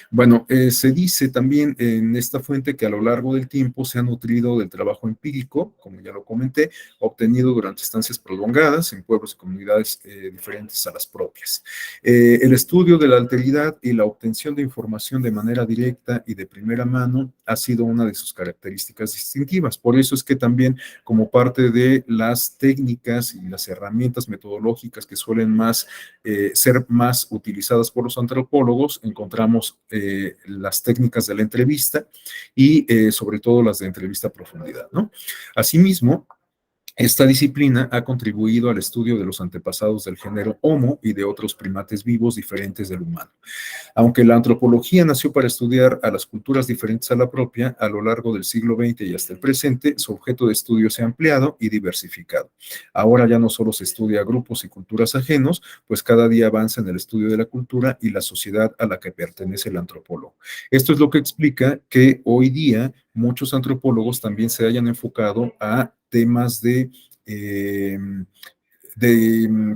Bueno, se dice también en esta fuente que a lo largo del tiempo se ha nutrido del trabajo empírico, como ya lo comenté, obtenido durante estancias prolongadas en pueblos y comunidades diferentes a las propias. El estudio de la alteridad y la obtención de información de manera directa y de primera mano ha sido una de sus características distintivas. Por eso es que también, como parte de las técnicas y las herramientas metodológicas que suelen ser más utilizadas por los antropólogos, encontramos las técnicas de la entrevista y sobre todo las de entrevista a profundidad, ¿no? Asimismo, esta disciplina ha contribuido al estudio de los antepasados del género Homo y de otros primates vivos diferentes del humano. Aunque la antropología nació para estudiar a las culturas diferentes a la propia, a lo largo del siglo XX y hasta el presente, su objeto de estudio se ha ampliado y diversificado. Ahora ya no solo se estudia grupos y culturas ajenos, pues cada día avanza en el estudio de la cultura y la sociedad a la que pertenece el antropólogo. Esto es lo que explica que hoy día muchos antropólogos también se hayan enfocado a temas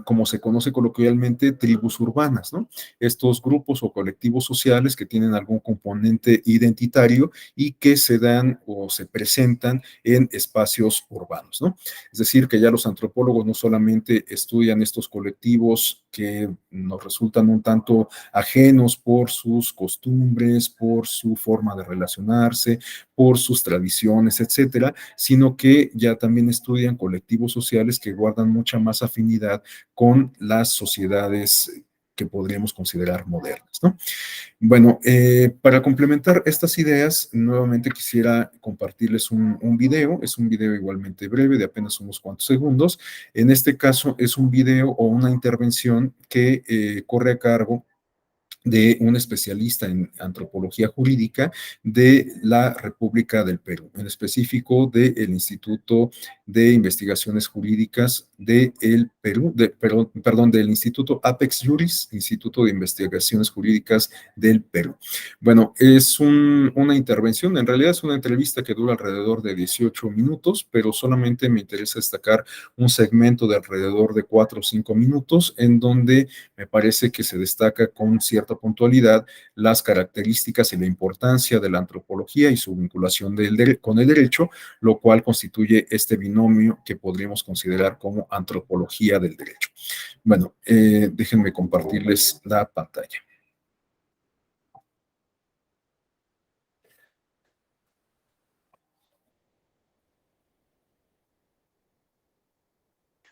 como se conoce coloquialmente, tribus urbanas, ¿no? Estos grupos o colectivos sociales que tienen algún componente identitario y que se dan o se presentan en espacios urbanos, ¿no? Es decir, que ya los antropólogos no solamente estudian estos colectivos que nos resultan un tanto ajenos por sus costumbres, por su forma de relacionarse, por sus tradiciones, etcétera, sino que ya también estudian colectivos sociales que guardan mucha más afinidad con las sociedades que podríamos considerar modernas, ¿no? Bueno, para complementar estas ideas, nuevamente quisiera compartirles un video. Es un video igualmente breve, de apenas unos cuantos segundos. En este caso es un video o una intervención que corre a cargo de un especialista en antropología jurídica de la República del Perú, en específico del Instituto de Investigaciones Jurídicas del Perú, perdón, del Instituto Apex Juris, Instituto de Investigaciones Jurídicas del Perú. Bueno, es una intervención, en realidad es una entrevista que dura alrededor de 18 minutos, pero solamente me interesa destacar un segmento de alrededor de 4 o 5 minutos, en donde me parece que se destaca con cierta puntualidad las características y la importancia de la antropología y su vinculación con el derecho, lo cual constituye este binomio que podríamos considerar como antropología del derecho. Bueno, déjenme compartirles la pantalla.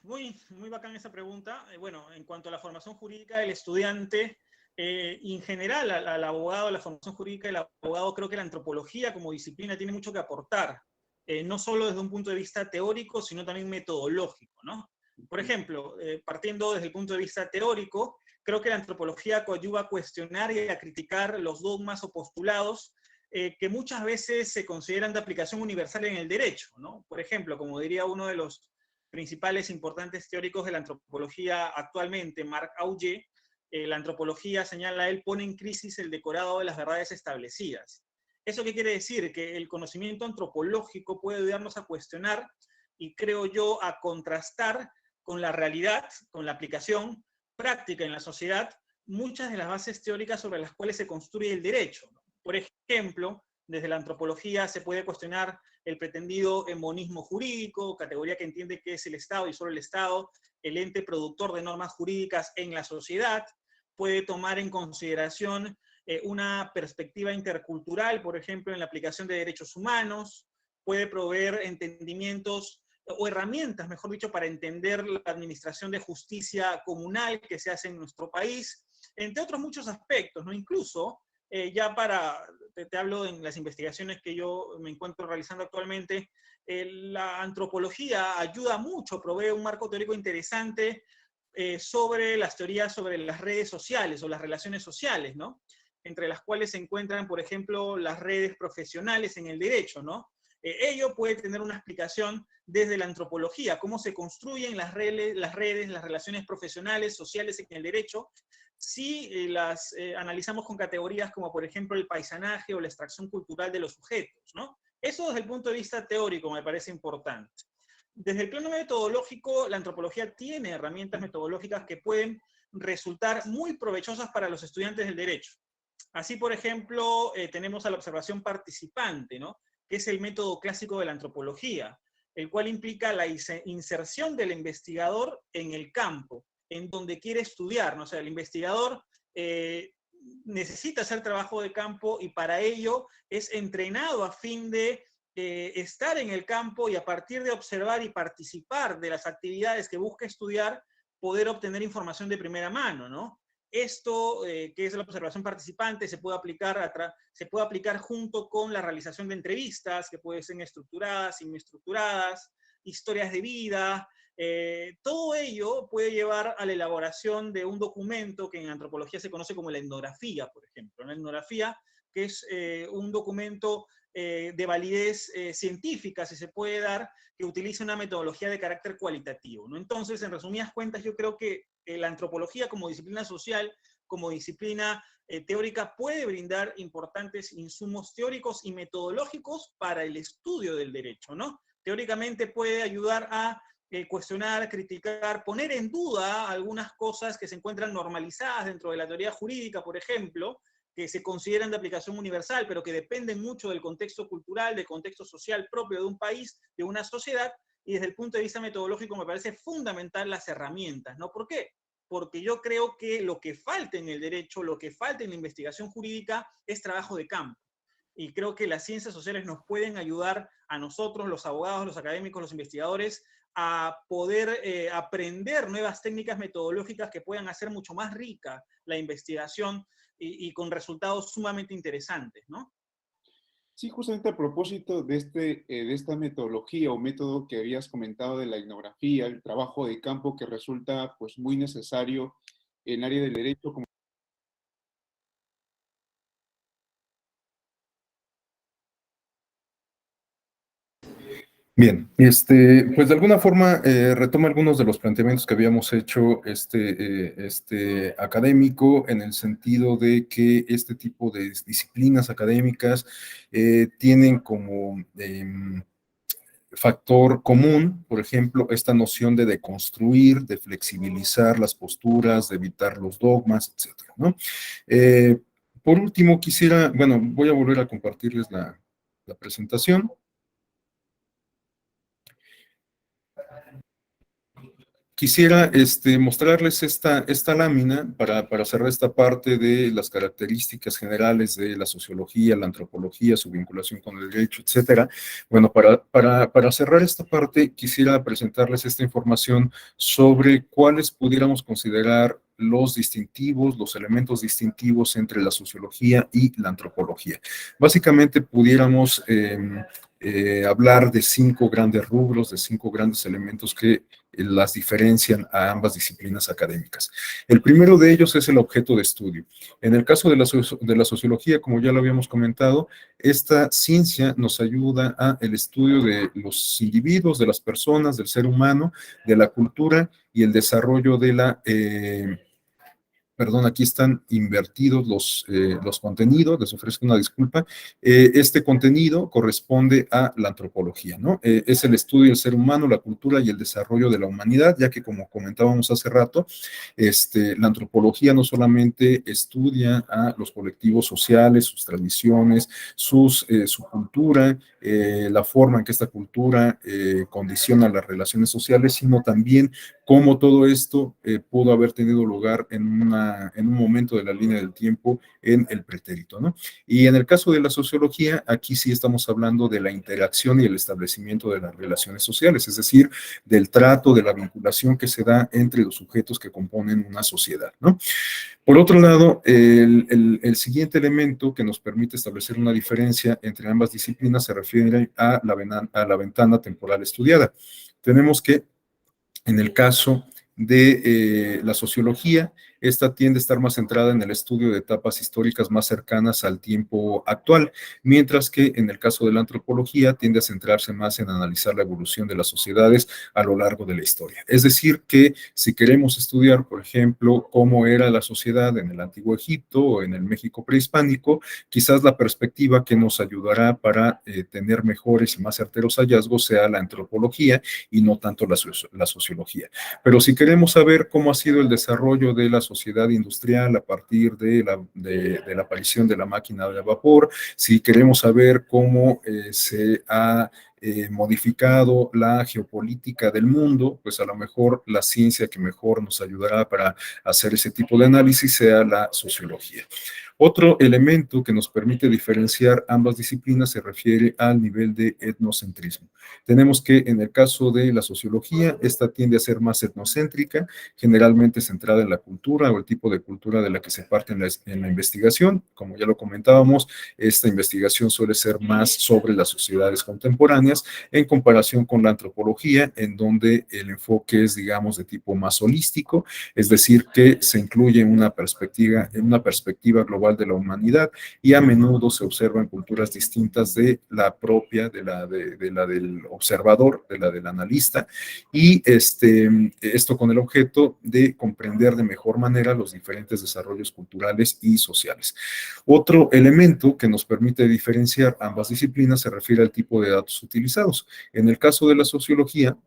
Muy bacán esa pregunta. Bueno, en cuanto a la formación jurídica del estudiante, en general al abogado, la formación jurídica del abogado, creo que la antropología como disciplina tiene mucho que aportar, no solo desde un punto de vista teórico, sino también metodológico, ¿no? Por ejemplo, partiendo desde el punto de vista teórico, creo que la antropología coadyuva a cuestionar y a criticar los dogmas o postulados que muchas veces se consideran de aplicación universal en el derecho, ¿no? Por ejemplo, como diría uno de los principales importantes teóricos de la antropología actualmente, Marc Augé, la antropología, señala él, pone en crisis el decorado de las verdades establecidas. ¿Eso qué quiere decir? Que el conocimiento antropológico puede ayudarnos a cuestionar y creo yo a contrastar con la realidad, con la aplicación práctica en la sociedad, muchas de las bases teóricas sobre las cuales se construye el derecho. Por ejemplo, desde la antropología se puede cuestionar el pretendido monismo jurídico, categoría que entiende que es el Estado y solo el Estado, el ente productor de normas jurídicas en la sociedad. Puede tomar en consideración una perspectiva intercultural, por ejemplo, en la aplicación de derechos humanos. Puede proveer entendimientos o herramientas, mejor dicho, para entender la administración de justicia comunal que se hace en nuestro país, entre otros muchos aspectos, ¿no? Incluso, ya te hablo en las investigaciones que yo me encuentro realizando actualmente, la antropología ayuda mucho, provee un marco teórico interesante sobre las teorías sobre las redes sociales o las relaciones sociales, ¿no? Entre las cuales se encuentran, por ejemplo, las redes profesionales en el derecho, ¿no? Ello puede tener una explicación desde la antropología, cómo se construyen las redes, las relaciones profesionales, sociales en el derecho, si las analizamos con categorías como, por ejemplo, el paisanaje o la extracción cultural de los sujetos, ¿no? Eso desde el punto de vista teórico me parece importante. Desde el plano metodológico, la antropología tiene herramientas metodológicas que pueden resultar muy provechosas para los estudiantes del derecho. Así, por ejemplo, tenemos a la observación participante, ¿no? Que es el método clásico de la antropología, el cual implica la inserción del investigador en el campo, en donde quiere estudiar, ¿no? O sea, el investigador necesita hacer trabajo de campo y para ello es entrenado a fin de estar en el campo y a partir de observar y participar de las actividades que busca estudiar, poder obtener información de primera mano, ¿no? Esto, que es la observación participante, se puede aplicar junto con la realización de entrevistas, que pueden ser estructuradas, semi-estructuradas, historias de vida. Todo ello puede llevar a la elaboración de un documento que en antropología se conoce como la etnografía, por ejemplo. La etnografía, que es un documento de validez científica, si se puede dar, que utiliza una metodología de carácter cualitativo, ¿no? Entonces, en resumidas cuentas, yo creo que la antropología como disciplina social, como disciplina teórica, puede brindar importantes insumos teóricos y metodológicos para el estudio del derecho, ¿no? Teóricamente puede ayudar a cuestionar, criticar, poner en duda algunas cosas que se encuentran normalizadas dentro de la teoría jurídica, por ejemplo, que se consideran de aplicación universal, pero que dependen mucho del contexto cultural, del contexto social propio de un país, de una sociedad, y desde el punto de vista metodológico me parece fundamental las herramientas, ¿no? ¿Por qué? Porque yo creo que lo que falta en el derecho, lo que falta en la investigación jurídica es trabajo de campo. Y creo que las ciencias sociales nos pueden ayudar a nosotros, los abogados, los académicos, los investigadores, a poder aprender nuevas técnicas metodológicas que puedan hacer mucho más rica la investigación y con resultados sumamente interesantes, ¿no? Sí, justamente a propósito de esta metodología o método que habías comentado de la etnografía, el trabajo de campo que resulta pues muy necesario en el área del derecho, como Bien, pues de alguna forma retoma algunos de los planteamientos que habíamos hecho académico en el sentido de que este tipo de disciplinas académicas tienen como factor común, por ejemplo, esta noción de deconstruir, de flexibilizar las posturas, de evitar los dogmas, etcétera, ¿no? Por último, bueno, voy a volver a compartirles la presentación. Quisiera mostrarles esta lámina para cerrar esta parte de las características generales de la sociología, la antropología, su vinculación con el derecho, etcétera. Bueno, para cerrar esta parte, quisiera presentarles esta información sobre cuáles pudiéramos considerar los distintivos, los elementos distintivos entre la sociología y la antropología. Básicamente pudiéramos hablar de 5 grandes rubros, de 5 grandes elementos que las diferencian a ambas disciplinas académicas. El primero de ellos es el objeto de estudio. En el caso de la sociología, como ya lo habíamos comentado, esta ciencia nos ayuda a el estudio de los individuos, de las personas, del ser humano, de la cultura y el desarrollo de la perdón, aquí están invertidos los contenidos, les ofrezco una disculpa. Este contenido corresponde a la antropología, ¿no? Es el estudio del ser humano, la cultura y el desarrollo de la humanidad, ya que como comentábamos hace rato, la antropología no solamente estudia a los colectivos sociales, sus tradiciones, su cultura, la forma en que esta cultura condiciona las relaciones sociales, sino también cómo todo esto pudo haber tenido lugar en un momento de la línea del tiempo en el pretérito, ¿no? Y en el caso de la sociología, aquí sí estamos hablando de la interacción y el establecimiento de las relaciones sociales, es decir, del trato, de la vinculación que se da entre los sujetos que componen una sociedad, ¿no? Por otro lado, el siguiente elemento que nos permite establecer una diferencia entre ambas disciplinas se refiere a la ventana temporal estudiada. Tenemos que en el caso de la sociología, esta tiende a estar más centrada en el estudio de etapas históricas más cercanas al tiempo actual, mientras que en el caso de la antropología tiende a centrarse más en analizar la evolución de las sociedades a lo largo de la historia. Es decir, que si queremos estudiar, por ejemplo, cómo era la sociedad en el Antiguo Egipto o en el México prehispánico, quizás la perspectiva que nos ayudará para tener mejores y más certeros hallazgos sea la antropología y no tanto la sociología. Pero si queremos saber cómo ha sido el desarrollo de la sociedad industrial a partir de la aparición de la máquina de vapor, si queremos saber cómo se ha modificado la geopolítica del mundo, pues a lo mejor la ciencia que mejor nos ayudará para hacer ese tipo de análisis sea la sociología. Otro elemento que nos permite diferenciar ambas disciplinas se refiere al nivel de etnocentrismo. Tenemos que en el caso de la sociología, esta tiende a ser más etnocéntrica, generalmente centrada en la cultura o el tipo de cultura de la que se parte en la investigación. Como ya lo comentábamos, esta investigación suele ser más sobre las sociedades contemporáneas en comparación con la antropología, en donde el enfoque es, digamos, de tipo más holístico, es decir, que se incluye una perspectiva global de la humanidad y a menudo se observan culturas distintas de la propia, de la del observador, de la del analista, y esto con el objeto de comprender de mejor manera los diferentes desarrollos culturales y sociales. Otro elemento que nos permite diferenciar ambas disciplinas se refiere al tipo de datos utilizados. En el caso de la sociología,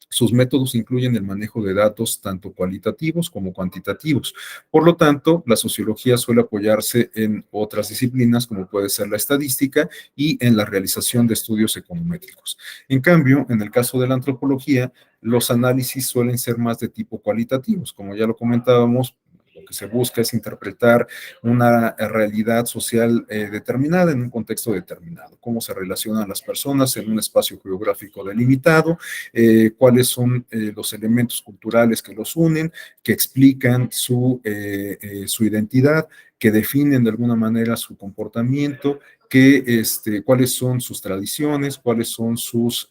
sus métodos incluyen el manejo de datos tanto cualitativos como cuantitativos. Por lo tanto, la sociología suele apoyarse en otras disciplinas como puede ser la estadística y en la realización de estudios econométricos. En cambio, en el caso de la antropología, los análisis suelen ser más de tipo cualitativos. Como ya lo comentábamos, lo que se busca es interpretar una realidad social determinada en un contexto determinado, cómo se relacionan las personas en un espacio geográfico delimitado, cuáles son los elementos culturales que los unen, que explican su identidad, que definen de alguna manera su comportamiento, cuáles son sus tradiciones, cuáles son sus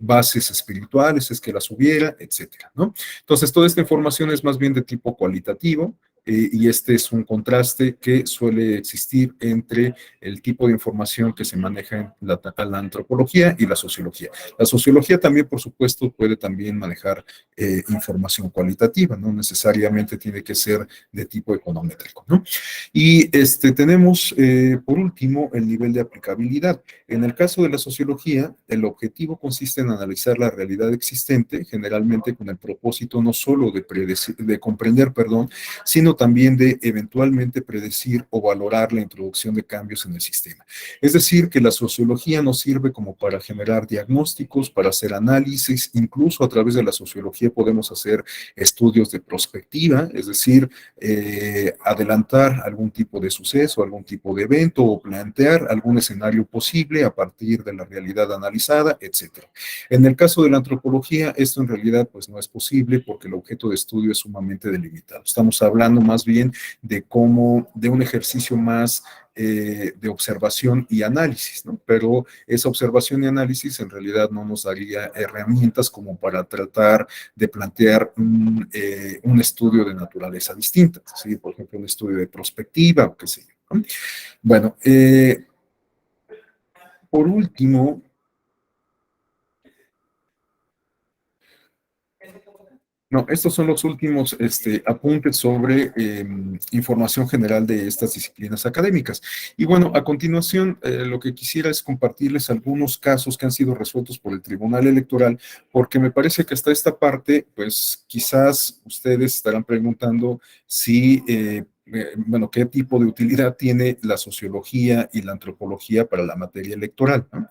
bases espirituales, es que las hubiera, etcétera, ¿no? Entonces, toda esta información es más bien de tipo cualitativo, y este es un contraste que suele existir entre el tipo de información que se maneja en la antropología y la sociología. La sociología también, por supuesto, puede también manejar información cualitativa, no necesariamente tiene que ser de tipo econométrico, ¿no? Y tenemos, por último, el nivel de aplicabilidad. En el caso de la sociología, el objetivo consiste en analizar la realidad existente, generalmente con el propósito no solo de comprender, sino también de eventualmente predecir o valorar la introducción de cambios en el sistema. Es decir, que la sociología nos sirve como para generar diagnósticos, para hacer análisis, incluso a través de la sociología podemos hacer estudios de prospectiva, es decir, adelantar algún tipo de suceso, algún tipo de evento o plantear algún escenario posible a partir de la realidad analizada, etc. En el caso de la antropología, esto en realidad pues no es posible porque el objeto de estudio es sumamente delimitado. Estamos hablando más bien de un ejercicio más de observación y análisis, ¿no? Pero esa observación y análisis en realidad no nos daría herramientas como para tratar de plantear un estudio de naturaleza distinta, ¿sí? Por ejemplo, un estudio de prospectiva o qué sé yo, ¿no? Bueno, por último, No, estos son los últimos apuntes sobre información general de estas disciplinas académicas. Y bueno, a continuación, lo que quisiera es compartirles algunos casos que han sido resueltos por el Tribunal Electoral, porque me parece que hasta esta parte, pues quizás ustedes estarán preguntando si bueno, qué tipo de utilidad tiene la sociología y la antropología para la materia electoral, ¿no?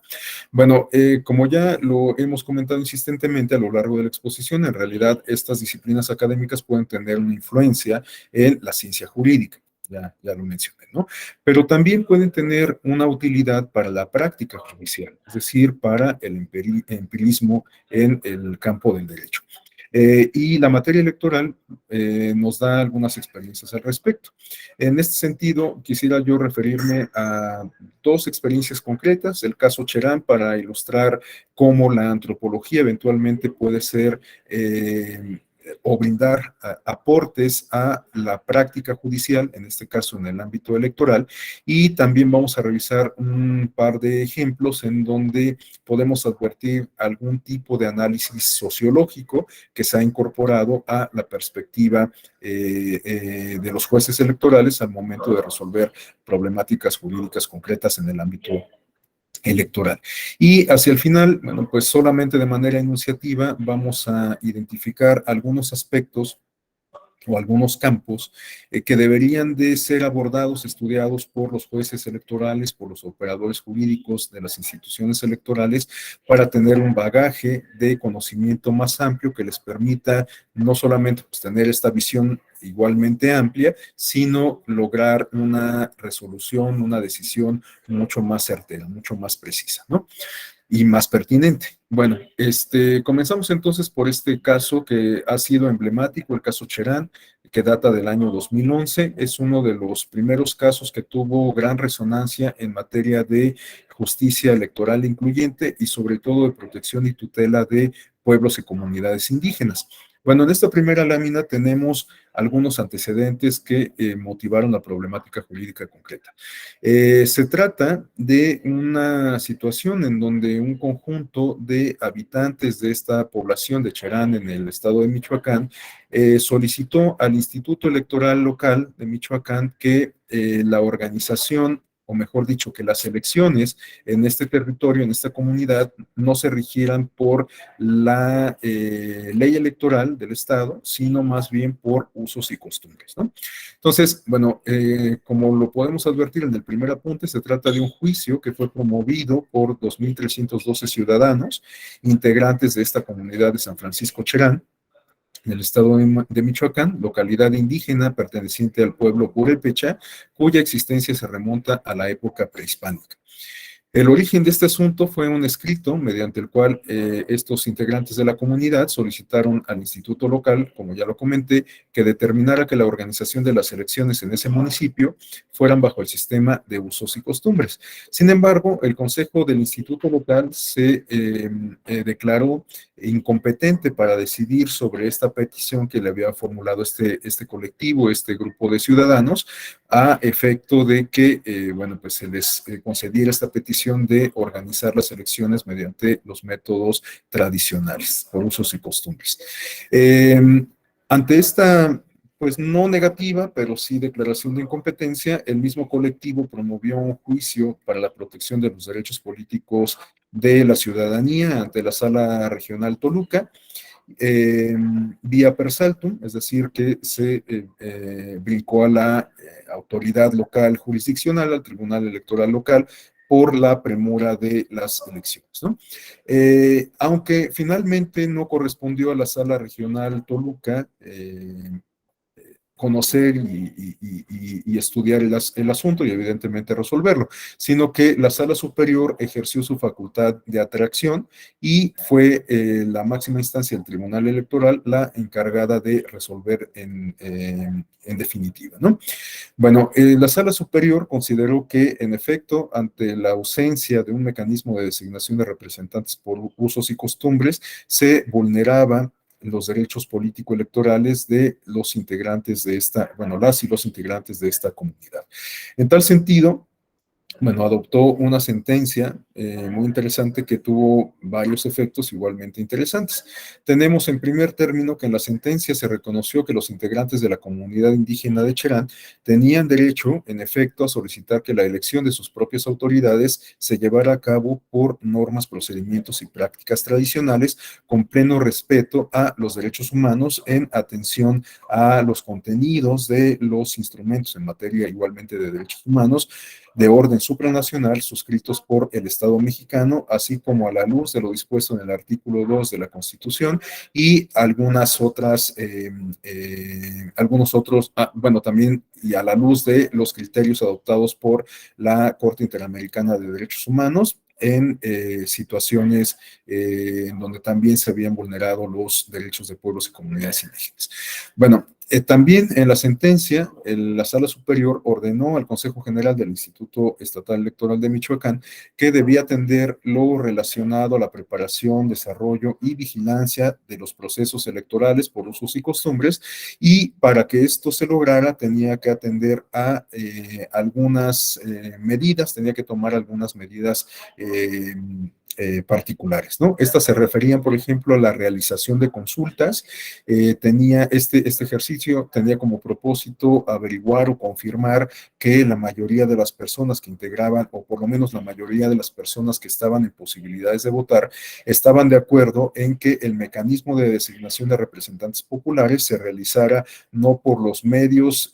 Bueno, como ya lo hemos comentado insistentemente a lo largo de la exposición, en realidad estas disciplinas académicas pueden tener una influencia en la ciencia jurídica. Ya lo mencioné, ¿no? Pero también pueden tener una utilidad para la práctica judicial, es decir, para el empirismo en el campo del derecho. Y la materia electoral nos da algunas experiencias al respecto. En este sentido, quisiera yo referirme a dos experiencias concretas, el caso Cherán, para ilustrar cómo la antropología eventualmente puede ser o brindar aportes a la práctica judicial, en este caso en el ámbito electoral, y también vamos a revisar un par de ejemplos en donde podemos advertir algún tipo de análisis sociológico que se ha incorporado a la perspectiva de los jueces electorales al momento de resolver problemáticas jurídicas concretas en el ámbito electoral. Y hacia el final, bueno, pues solamente de manera enunciativa vamos a identificar algunos aspectos o algunos campos que deberían de ser abordados, estudiados por los jueces electorales, por los operadores jurídicos de las instituciones electorales, para tener un bagaje de conocimiento más amplio que les permita no solamente pues, tener esta visión igualmente amplia, sino lograr una resolución, una decisión mucho más certera, mucho más precisa, ¿no? Y más pertinente. Bueno, comenzamos entonces por este caso que ha sido emblemático, el caso Cherán, que data del año 2011. Es uno de los primeros casos que tuvo gran resonancia en materia de justicia electoral incluyente y sobre todo de protección y tutela de pueblos y comunidades indígenas. Bueno, en esta primera lámina tenemos algunos antecedentes que motivaron la problemática jurídica concreta. Se trata de una situación en donde un conjunto de habitantes de esta población de Cherán en el estado de Michoacán solicitó al Instituto Electoral Local de Michoacán que la organización, o mejor dicho, que las elecciones en este territorio, en esta comunidad, no se rigieran por la ley electoral del Estado, sino más bien por usos y costumbres, ¿no? Entonces, bueno, como lo podemos advertir en el primer apunte, se trata de un juicio que fue promovido por 2.312 ciudadanos, integrantes de esta comunidad de San Francisco Cherán, en el estado de Michoacán, localidad indígena perteneciente al pueblo Purépecha, cuya existencia se remonta a la época prehispánica. El origen de este asunto fue un escrito mediante el cual estos integrantes de la comunidad solicitaron al instituto local, como ya lo comenté, que determinara que la organización de las elecciones en ese municipio fueran bajo el sistema de usos y costumbres. Sin embargo, el consejo del instituto local se declaró incompetente para decidir sobre esta petición que le había formulado este colectivo, este grupo de ciudadanos, a efecto de que, bueno, pues se les concediera esta petición de organizar las elecciones mediante los métodos tradicionales, por usos y costumbres. Ante esta, pues no negativa, pero sí declaración de incompetencia, el mismo colectivo promovió un juicio para la protección de los derechos políticos de la ciudadanía ante la Sala Regional Toluca, vía per saltum, es decir, que se brincó a la autoridad local jurisdiccional, al Tribunal Electoral Local, por la premura de las elecciones, ¿no? Aunque finalmente no correspondió a la Sala Regional Toluca conocer y estudiar el asunto y evidentemente resolverlo, sino que la Sala Superior ejerció su facultad de atracción y fue la máxima instancia del Tribunal Electoral la encargada de resolver en definitiva, ¿no? Bueno, la Sala Superior consideró que, en efecto, ante la ausencia de un mecanismo de designación de representantes por usos y costumbres, se vulneraba los derechos político-electorales de los integrantes de esta, bueno, las y los integrantes de esta comunidad. En tal sentido, bueno, adoptó una sentencia muy interesante que tuvo varios efectos igualmente interesantes. Tenemos en primer término que en la sentencia se reconoció que los integrantes de la comunidad indígena de Cherán tenían derecho, en efecto, a solicitar que la elección de sus propias autoridades se llevara a cabo por normas, procedimientos y prácticas tradicionales, con pleno respeto a los derechos humanos, en atención a los contenidos de los instrumentos en materia igualmente de derechos humanos, de orden supranacional suscritos por el Estado mexicano, así como a la luz de lo dispuesto en el artículo 2 de la Constitución y algunas otras, algunos otros, bueno, también y a la luz de los criterios adoptados por la Corte Interamericana de Derechos Humanos en situaciones en donde también se habían vulnerado los derechos de pueblos y comunidades indígenas. Bueno, también en la sentencia, la Sala Superior ordenó al Consejo General del Instituto Estatal Electoral de Michoacán que debía atender lo relacionado a la preparación, desarrollo y vigilancia de los procesos electorales por usos y costumbres, y para que esto se lograra tenía que atender a algunas medidas, tenía que tomar algunas medidas particulares, ¿no? Estas se referían, por ejemplo, a la realización de consultas. Tenía este ejercicio tenía como propósito averiguar o confirmar que la mayoría de las personas que integraban, o por lo menos la mayoría de las personas que estaban en posibilidades de votar, estaban de acuerdo en que el mecanismo de designación de representantes populares se realizara no por los medios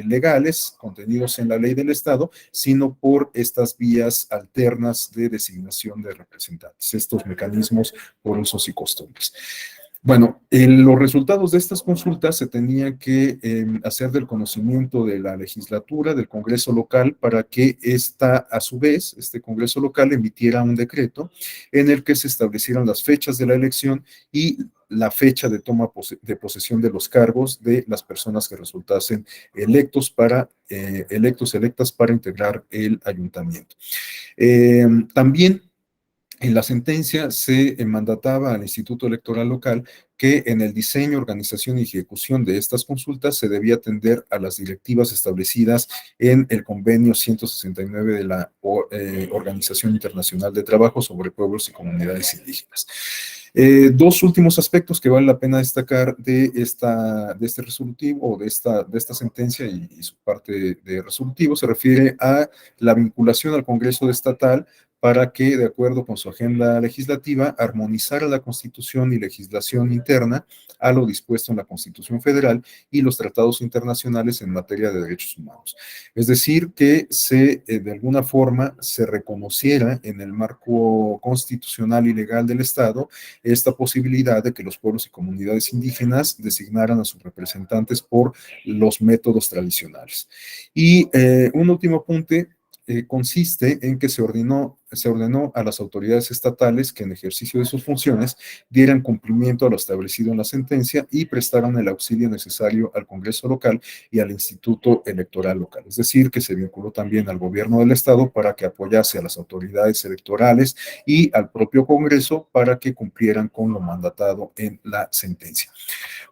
legales contenidos en la ley del Estado, sino por estas vías alternas de designación de representantes, estos mecanismos por usos y costumbres. Bueno, los resultados de estas consultas se tenían que hacer del conocimiento de la legislatura, del Congreso local, para que a su vez, este Congreso local emitiera un decreto en el que se establecieran las fechas de la elección y la fecha de toma de posesión de los cargos de las personas que resultasen electos electas para integrar el ayuntamiento. También en la sentencia se mandataba al Instituto Electoral Local que en el diseño, organización y ejecución de estas consultas se debía atender a las directivas establecidas en el convenio 169 de la Organización Internacional de Trabajo sobre Pueblos y Comunidades Indígenas. Dos últimos aspectos que vale la pena destacar de este resolutivo o de esta sentencia y su parte de resolutivo se refiere a la vinculación al Congreso estatal para que, de acuerdo con su agenda legislativa, armonizara la Constitución y legislación interna a lo dispuesto en la Constitución Federal y los tratados internacionales en materia de derechos humanos. Es decir, que de alguna forma se reconociera en el marco constitucional y legal del Estado esta posibilidad de que los pueblos y comunidades indígenas designaran a sus representantes por los métodos tradicionales. Y un último apunte consiste en que se ordenó a las autoridades estatales que en ejercicio de sus funciones dieran cumplimiento a lo establecido en la sentencia y prestaran el auxilio necesario al Congreso local y al Instituto Electoral local. Es decir, que se vinculó también al gobierno del Estado para que apoyase a las autoridades electorales y al propio Congreso para que cumplieran con lo mandatado en la sentencia.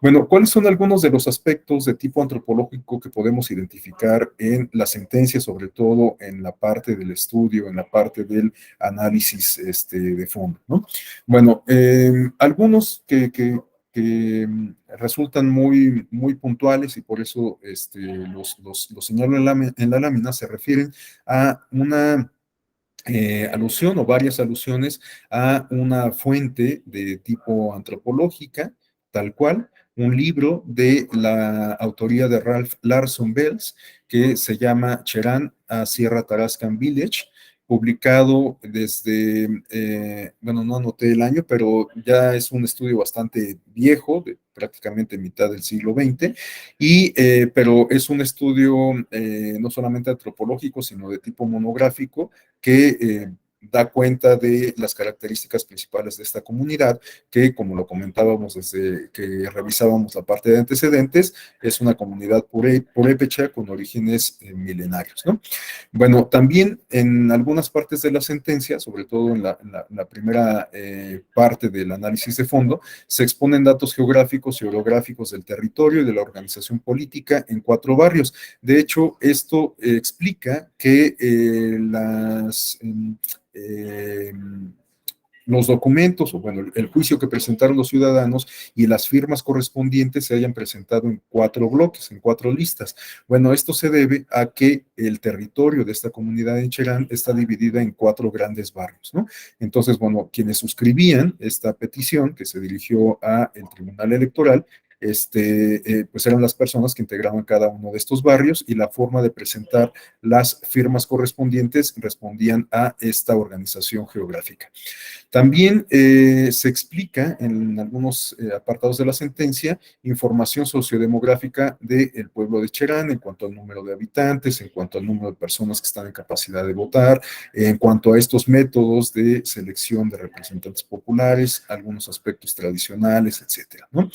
Bueno, ¿cuáles son algunos de los aspectos de tipo antropológico que podemos identificar en la sentencia, sobre todo en la parte del estudio, en la parte del análisis de fondo, ¿no? Bueno, algunos que resultan muy puntuales y por eso los señalo en la lámina se refieren a una alusión o varias alusiones a una fuente de tipo antropológica, tal cual, un libro de la autoría de Ralph Larson Bells, que se llama Cherán a Sierra Tarascan Village, publicado desde, bueno, no anoté el año, pero ya es un estudio bastante viejo, de prácticamente mitad del siglo XX, pero es un estudio no solamente antropológico, sino de tipo monográfico, que da cuenta de las características principales de esta comunidad, que como lo comentábamos desde que revisábamos la parte de antecedentes, es una comunidad purépecha con orígenes milenarios, ¿no? Bueno, también en algunas partes de la sentencia, sobre todo en la primera parte del análisis de fondo, se exponen datos geográficos y orográficos del territorio y de la organización política en 4 barrios. De hecho, esto explica que los documentos, o bueno, el juicio que presentaron los ciudadanos y las firmas correspondientes se hayan presentado en 4 bloques, en 4 listas. Bueno, esto se debe a que el territorio de esta comunidad de Cherán está dividida en 4 grandes barrios, ¿no? Entonces, bueno, quienes suscribían esta petición que se dirigió al Tribunal Electoral, pues eran las personas que integraban cada uno de estos barrios, y la forma de presentar las firmas correspondientes respondían a esta organización geográfica. También se explica en algunos apartados de la sentencia información sociodemográfica del pueblo de Cherán en cuanto al número de habitantes, en cuanto al número de personas que están en capacidad de votar, en cuanto a estos métodos de selección de representantes populares, algunos aspectos tradicionales, etcétera, ¿no?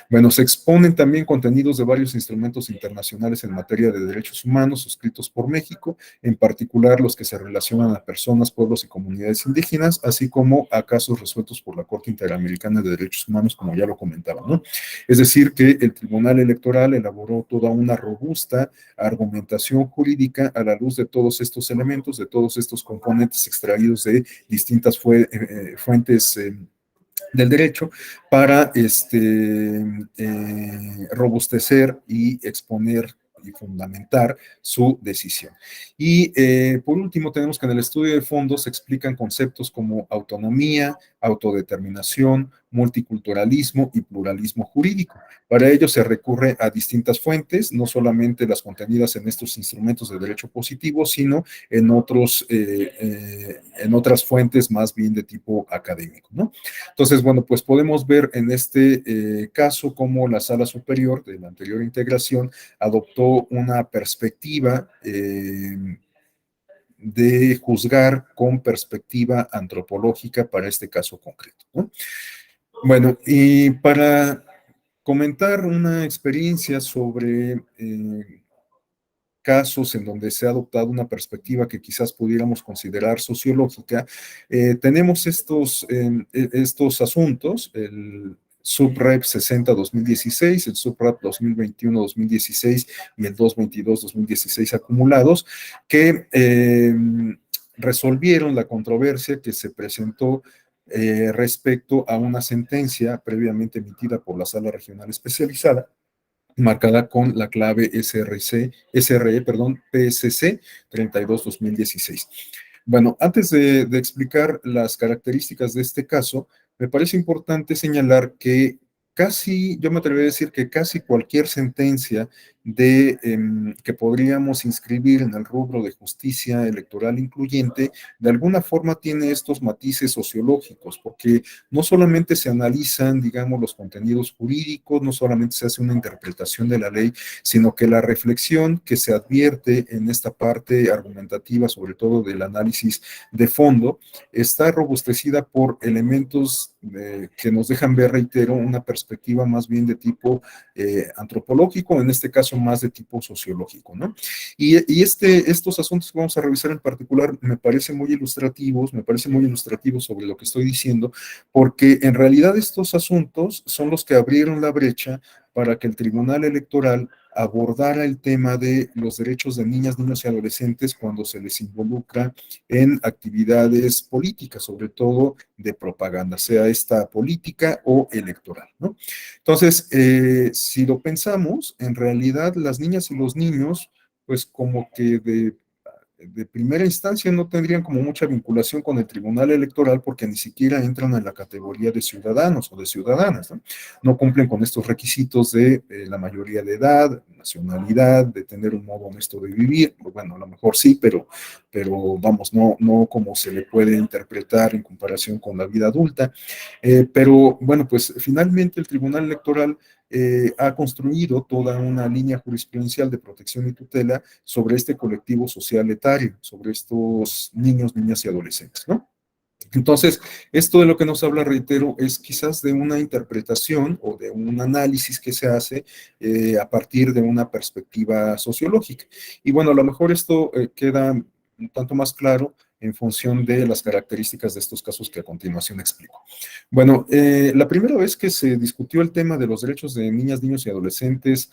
Bueno, se exponen también contenidos de varios instrumentos internacionales en materia de derechos humanos suscritos por México, en particular los que se relacionan a personas, pueblos y comunidades indígenas, así como a casos resueltos por la Corte Interamericana de Derechos Humanos, como ya lo comentaba, ¿no? Es decir, que el Tribunal Electoral elaboró toda una robusta argumentación jurídica a la luz de todos estos elementos, de todos estos componentes extraídos de distintas fuentes del derecho, para robustecer y exponer y fundamentar su decisión. Y por último, tenemos que en el estudio de fondo se explican conceptos como autonomía, autodeterminación, multiculturalismo y pluralismo jurídico. Para ello se recurre a distintas fuentes, no solamente las contenidas en estos instrumentos de derecho positivo, sino en otras fuentes más bien de tipo académico, ¿no? Entonces, bueno, pues podemos ver en este caso cómo la Sala Superior de la anterior integración adoptó una perspectiva de juzgar con perspectiva antropológica para este caso concreto, ¿no? Bueno, y para comentar una experiencia sobre casos en donde se ha adoptado una perspectiva que quizás pudiéramos considerar sociológica, tenemos estos asuntos, el SUBREP 60-2016, el SUBREP 2021-2016 y el 222-2016 acumulados, que resolvieron la controversia que se presentó respecto a una sentencia previamente emitida por la Sala Regional Especializada, marcada con la clave PSC 32-2016. Bueno, antes de explicar las características de este caso, me parece importante señalar que yo me atrevería a decir que casi cualquier sentencia que podríamos inscribir en el rubro de justicia electoral incluyente, de alguna forma tiene estos matices sociológicos, porque no solamente se analizan, digamos, los contenidos jurídicos, no solamente se hace una interpretación de la ley, sino que la reflexión que se advierte en esta parte argumentativa, sobre todo del análisis de fondo, está robustecida por elementos que nos dejan ver, reitero, una perspectiva más bien de tipo antropológico, en este caso más de tipo sociológico, ¿no? Y estos asuntos que vamos a revisar en particular me parecen muy ilustrativos sobre lo que estoy diciendo, porque en realidad estos asuntos son los que abrieron la brecha para que el Tribunal Electoral abordara el tema de los derechos de niñas, niños y adolescentes cuando se les involucra en actividades políticas, sobre todo de propaganda, sea esta política o electoral, ¿no? Entonces, si lo pensamos, en realidad las niñas y los niños, pues como que de primera instancia no tendrían como mucha vinculación con el Tribunal Electoral porque ni siquiera entran en la categoría de ciudadanos o de ciudadanas, ¿no? No cumplen con estos requisitos de la mayoría de edad, nacionalidad, de tener un modo honesto de vivir. Bueno, a lo mejor sí, pero vamos, no como se le puede interpretar en comparación con la vida adulta. Pero bueno, pues finalmente el Tribunal Electoral ha construido toda una línea jurisprudencial de protección y tutela sobre este colectivo social etario, sobre estos niños, niñas y adolescentes, ¿no? Entonces, esto de lo que nos habla, reitero, es quizás de una interpretación o de un análisis que se hace a partir de una perspectiva sociológica. Y bueno, a lo mejor esto queda un tanto más claro en función de las características de estos casos que a continuación explico. Bueno, la primera vez que se discutió el tema de los derechos de niñas, niños y adolescentes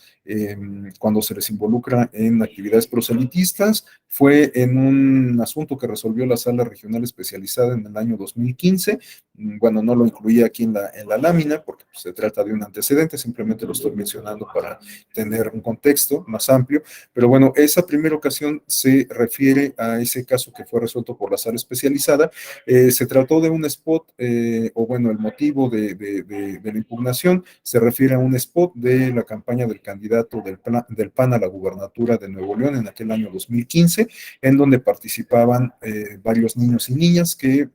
cuando se les involucra en actividades proselitistas fue en un asunto que resolvió la Sala Regional Especializada en el año 2015. Bueno, no lo incluía aquí en la lámina porque pues, se trata de un antecedente, simplemente lo estoy mencionando para tener un contexto más amplio, pero bueno, esa primera ocasión se refiere a ese caso que fue resuelto por la Sala Especializada. Se trató de un spot, o bueno, el motivo de la impugnación se refiere a un spot de la campaña del candidato del PAN a la gubernatura de Nuevo León en aquel año 2015, en donde participaban varios niños y niñas que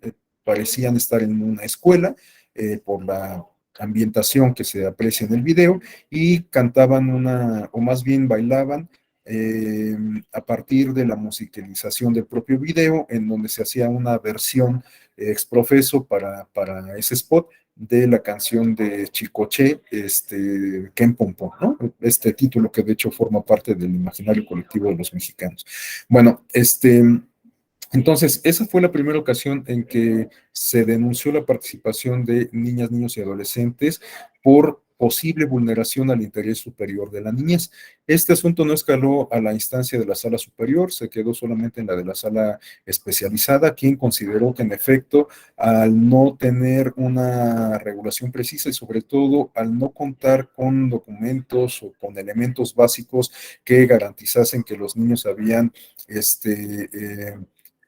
parecían estar en una escuela por la ambientación que se aprecia en el video y cantaban o más bien bailaban a partir de la musicalización del propio video, en donde se hacía una versión exprofeso para ese spot de la canción de Chicoche, Ken Pompón, ¿no? Este título que de hecho forma parte del imaginario colectivo de los mexicanos. Bueno, entonces, esa fue la primera ocasión en que se denunció la participación de niñas, niños y adolescentes por posible vulneración al interés superior de la niñez. Este asunto no escaló a la instancia de la sala superior, se quedó solamente en la de la sala especializada, quien consideró que en efecto, al no tener una regulación precisa y sobre todo al no contar con documentos o con elementos básicos que garantizasen que los niños habían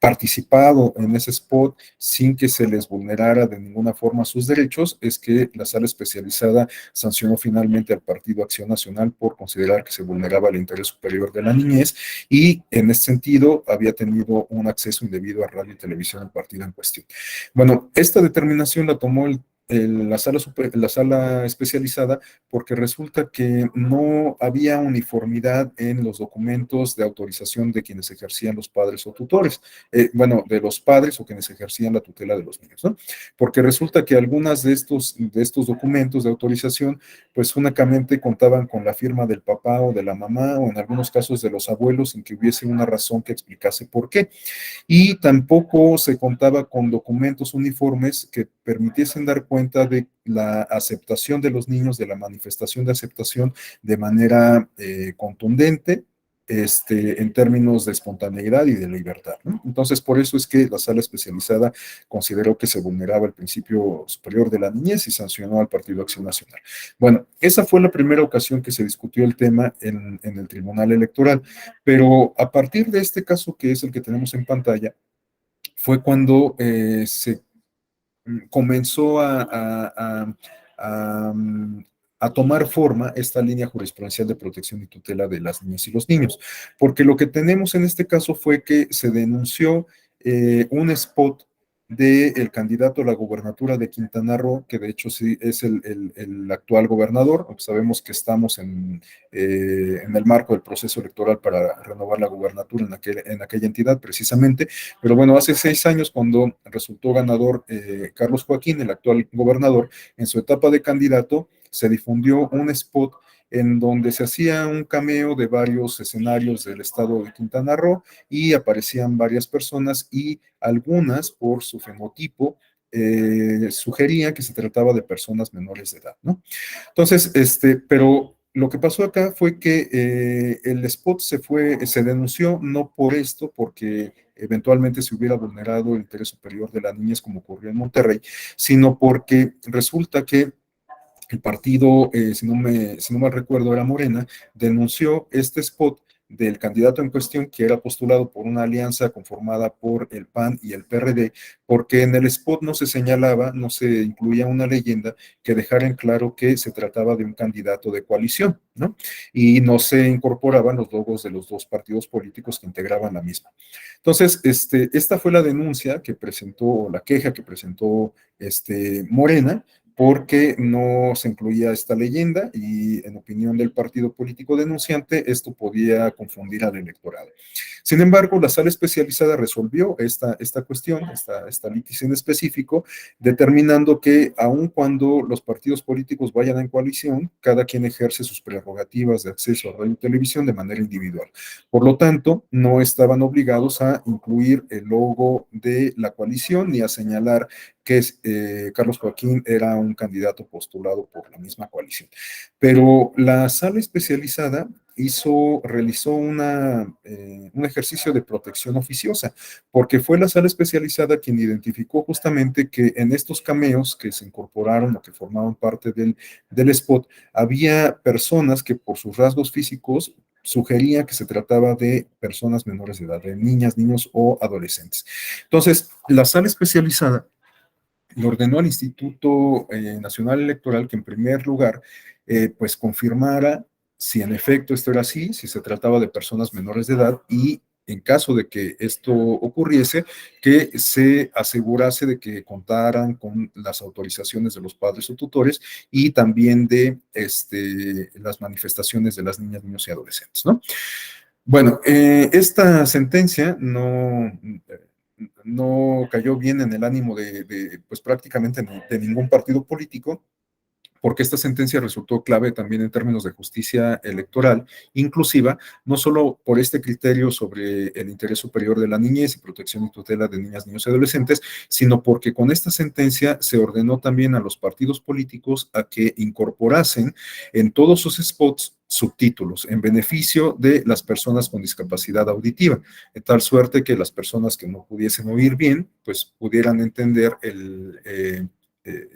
participado en ese spot sin que se les vulnerara de ninguna forma sus derechos, es que la sala especializada sancionó finalmente al Partido Acción Nacional por considerar que se vulneraba el interés superior de la niñez y en ese sentido había tenido un acceso indebido a radio y televisión al partido en cuestión. Bueno, esta determinación la tomó la sala especializada porque resulta que no había uniformidad en los documentos de autorización de quienes ejercían los padres o tutores, bueno, de los padres o quienes ejercían la tutela de los niños, ¿no? Porque resulta que algunas de estos documentos de autorización, pues únicamente contaban con la firma del papá o de la mamá o en algunos casos de los abuelos sin que hubiese una razón que explicase por qué. Y tampoco se contaba con documentos uniformes que permitiesen dar cuenta de la aceptación de los niños, de la manifestación de aceptación de manera contundente, en términos de espontaneidad y de libertad, ¿no? Entonces, por eso es que la sala especializada consideró que se vulneraba el principio superior de la niñez y sancionó al Partido Acción Nacional. Bueno, esa fue la primera ocasión que se discutió el tema en el Tribunal Electoral, pero a partir de este caso, que es el que tenemos en pantalla, fue cuando se comenzó a, a tomar forma esta línea jurisprudencial de protección y tutela de las niñas y los niños. Porque lo que tenemos en este caso fue que se denunció un spot del candidato a la gubernatura de Quintana Roo, que de hecho sí es el actual gobernador. Sabemos que estamos en el marco del proceso electoral para renovar la gubernatura en aquella entidad precisamente, pero bueno, hace 6 años cuando resultó ganador Carlos Joaquín, el actual gobernador, en su etapa de candidato, se difundió un spot en donde se hacía un cameo de varios escenarios del estado de Quintana Roo y aparecían varias personas y algunas por su fenotipo sugerían que se trataba de personas menores de edad, ¿no? Entonces, pero lo que pasó acá fue que el spot se denunció no por esto, porque eventualmente se hubiera vulnerado el interés superior de la niñez como ocurrió en Monterrey, sino porque resulta que el partido, si no mal recuerdo, era Morena, denunció este spot del candidato en cuestión, que era postulado por una alianza conformada por el PAN y el PRD, porque en el spot no se señalaba, no se incluía una leyenda que dejara en claro que se trataba de un candidato de coalición, ¿no? Y no se incorporaban los logos de los dos partidos políticos que integraban la misma. Entonces, esta fue la denuncia que presentó, la queja que presentó Morena, porque no se incluía esta leyenda y en opinión del partido político denunciante, esto podía confundir al electorado. Sin embargo, la sala especializada resolvió esta cuestión, esta litis en específico, determinando que aun cuando los partidos políticos vayan en coalición, cada quien ejerce sus prerrogativas de acceso a radio y televisión de manera individual. Por lo tanto, no estaban obligados a incluir el logo de la coalición ni a señalar que Carlos Joaquín era un candidato postulado por la misma coalición. Pero la sala especializada realizó un ejercicio de protección oficiosa, porque fue la sala especializada quien identificó justamente que en estos cameos que se incorporaron o que formaban parte del spot, había personas que por sus rasgos físicos sugería que se trataba de personas menores de edad, de niñas, niños o adolescentes. Entonces, la sala especializada le ordenó al Instituto Nacional Electoral que en primer lugar, pues confirmara si en efecto esto era así, si se trataba de personas menores de edad y en caso de que esto ocurriese, que se asegurase de que contaran con las autorizaciones de los padres o tutores y también de las manifestaciones de las niñas, niños y adolescentes, ¿no? Bueno, esta sentencia no cayó bien en el ánimo pues prácticamente de ningún partido político, porque esta sentencia resultó clave también en términos de justicia electoral inclusiva, no solo por este criterio sobre el interés superior de la niñez y protección y tutela de niñas, niños y adolescentes, sino porque con esta sentencia se ordenó también a los partidos políticos a que incorporasen en todos sus spots subtítulos en beneficio de las personas con discapacidad auditiva, de tal suerte que las personas que no pudiesen oír bien, pues pudieran entender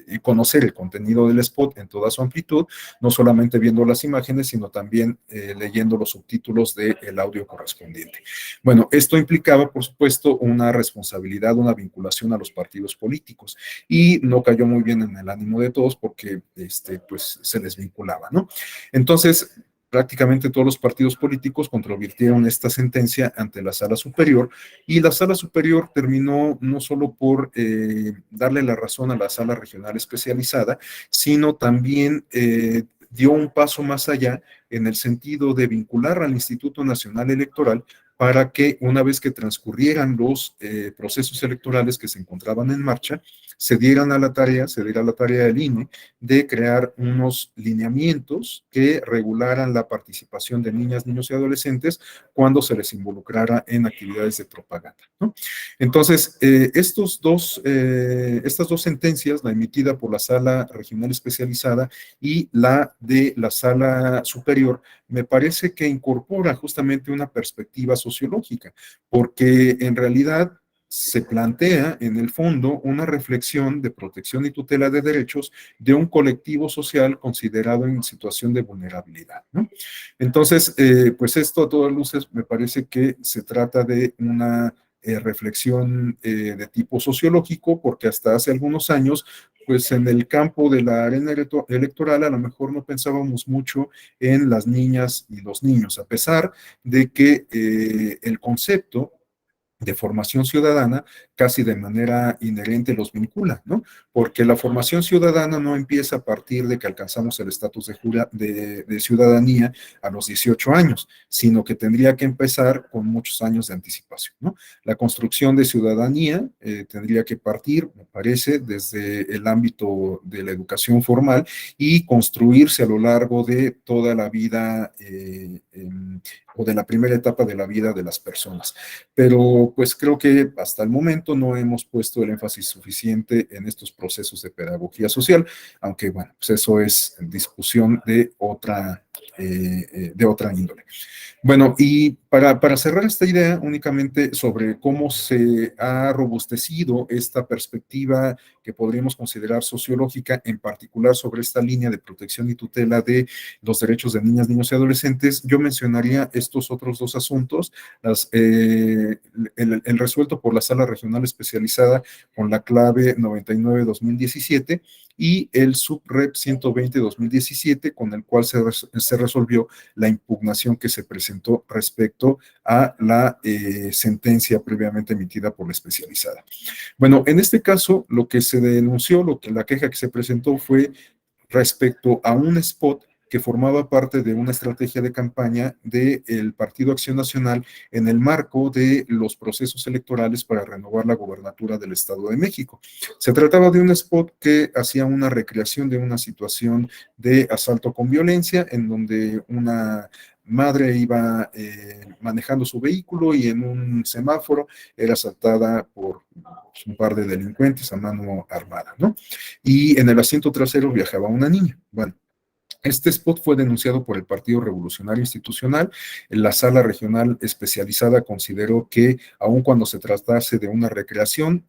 y conocer el contenido del spot en toda su amplitud, no solamente viendo las imágenes, sino también leyendo los subtítulos del audio correspondiente. Bueno, esto implicaba, por supuesto, una responsabilidad, una vinculación a los partidos políticos, y no cayó muy bien en el ánimo de todos porque pues, se les vinculaba, ¿no? Entonces, prácticamente todos los partidos políticos controvirtieron esta sentencia ante la Sala Superior, y la Sala Superior terminó no solo por darle la razón a la Sala Regional Especializada, sino también dio un paso más allá en el sentido de vincular al Instituto Nacional Electoral para que una vez que transcurrieran los procesos electorales que se encontraban en marcha, se diera la tarea del INE de crear unos lineamientos que regularan la participación de niñas, niños y adolescentes cuando se les involucrara en actividades de propaganda, ¿no? Entonces, estas dos sentencias, la emitida por la Sala Regional Especializada y la de la Sala Superior, me parece que incorpora justamente una perspectiva sociológica, porque en realidad se plantea en el fondo una reflexión de protección y tutela de derechos de un colectivo social considerado en situación de vulnerabilidad, ¿no? Entonces, pues esto a todas luces me parece que se trata de una reflexión de tipo sociológico, porque hasta hace algunos años, pues en el campo de la arena electoral a lo mejor no pensábamos mucho en las niñas y los niños, a pesar de que el concepto de formación ciudadana casi de manera inherente los vincula, ¿no? Porque la formación ciudadana no empieza a partir de que alcanzamos el estatus de ciudadanía a los 18 años, sino que tendría que empezar con muchos años de anticipación, ¿no? La construcción de ciudadanía tendría que partir, me parece, desde el ámbito de la educación formal y construirse a lo largo de toda la vida o de la primera etapa de la vida de las personas. Pero pues creo que hasta el momento no hemos puesto el énfasis suficiente en estos procesos de pedagogía social, aunque bueno, pues eso es discusión de otra índole. Bueno, y para cerrar esta idea únicamente sobre cómo se ha robustecido esta perspectiva que podríamos considerar sociológica, en particular sobre esta línea de protección y tutela de los derechos de niñas, niños y adolescentes, yo mencionaría estos otros dos asuntos, el resuelto por la Sala Regional Especializada con la clave 99-2017 y el SUBREP 120-2017, con el cual se resolvió la impugnación que se presentó respecto a la sentencia previamente emitida por la especializada. Bueno, en este caso, lo que se denunció, la queja que se presentó fue respecto a un spot que formaba parte de una estrategia de campaña del Partido Acción Nacional en el marco de los procesos electorales para renovar la gobernatura del Estado de México. Se trataba de un spot que hacía una recreación de una situación de asalto con violencia, en donde una madre iba manejando su vehículo y en un semáforo era asaltada por un par de delincuentes a mano armada, ¿no? Y en el asiento trasero viajaba una niña. Bueno, este spot fue denunciado por el Partido Revolucionario Institucional. La sala regional especializada consideró que, aun cuando se tratase de una recreación,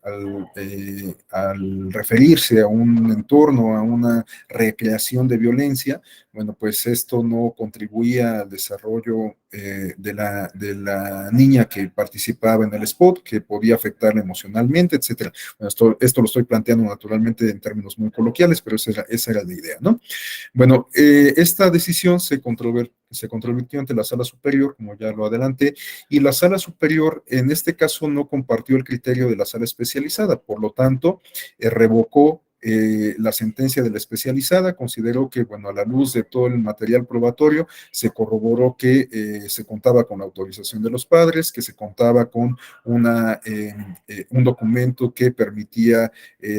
al referirse a un entorno, a una recreación de violencia, bueno, pues esto no contribuía al desarrollo de la niña que participaba en el spot, que podía afectarla emocionalmente, etcétera. Bueno, esto lo estoy planteando naturalmente en términos muy coloquiales, pero esa era la idea, ¿no? Bueno, esta decisión se controvirtió ante la Sala Superior, como ya lo adelanté, y la Sala Superior en este caso no compartió el criterio de la Sala Especializada, por lo tanto, revocó la sentencia de la especializada, consideró que, bueno, a la luz de todo el material probatorio, se corroboró que se contaba con la autorización de los padres, que se contaba con un documento que permitía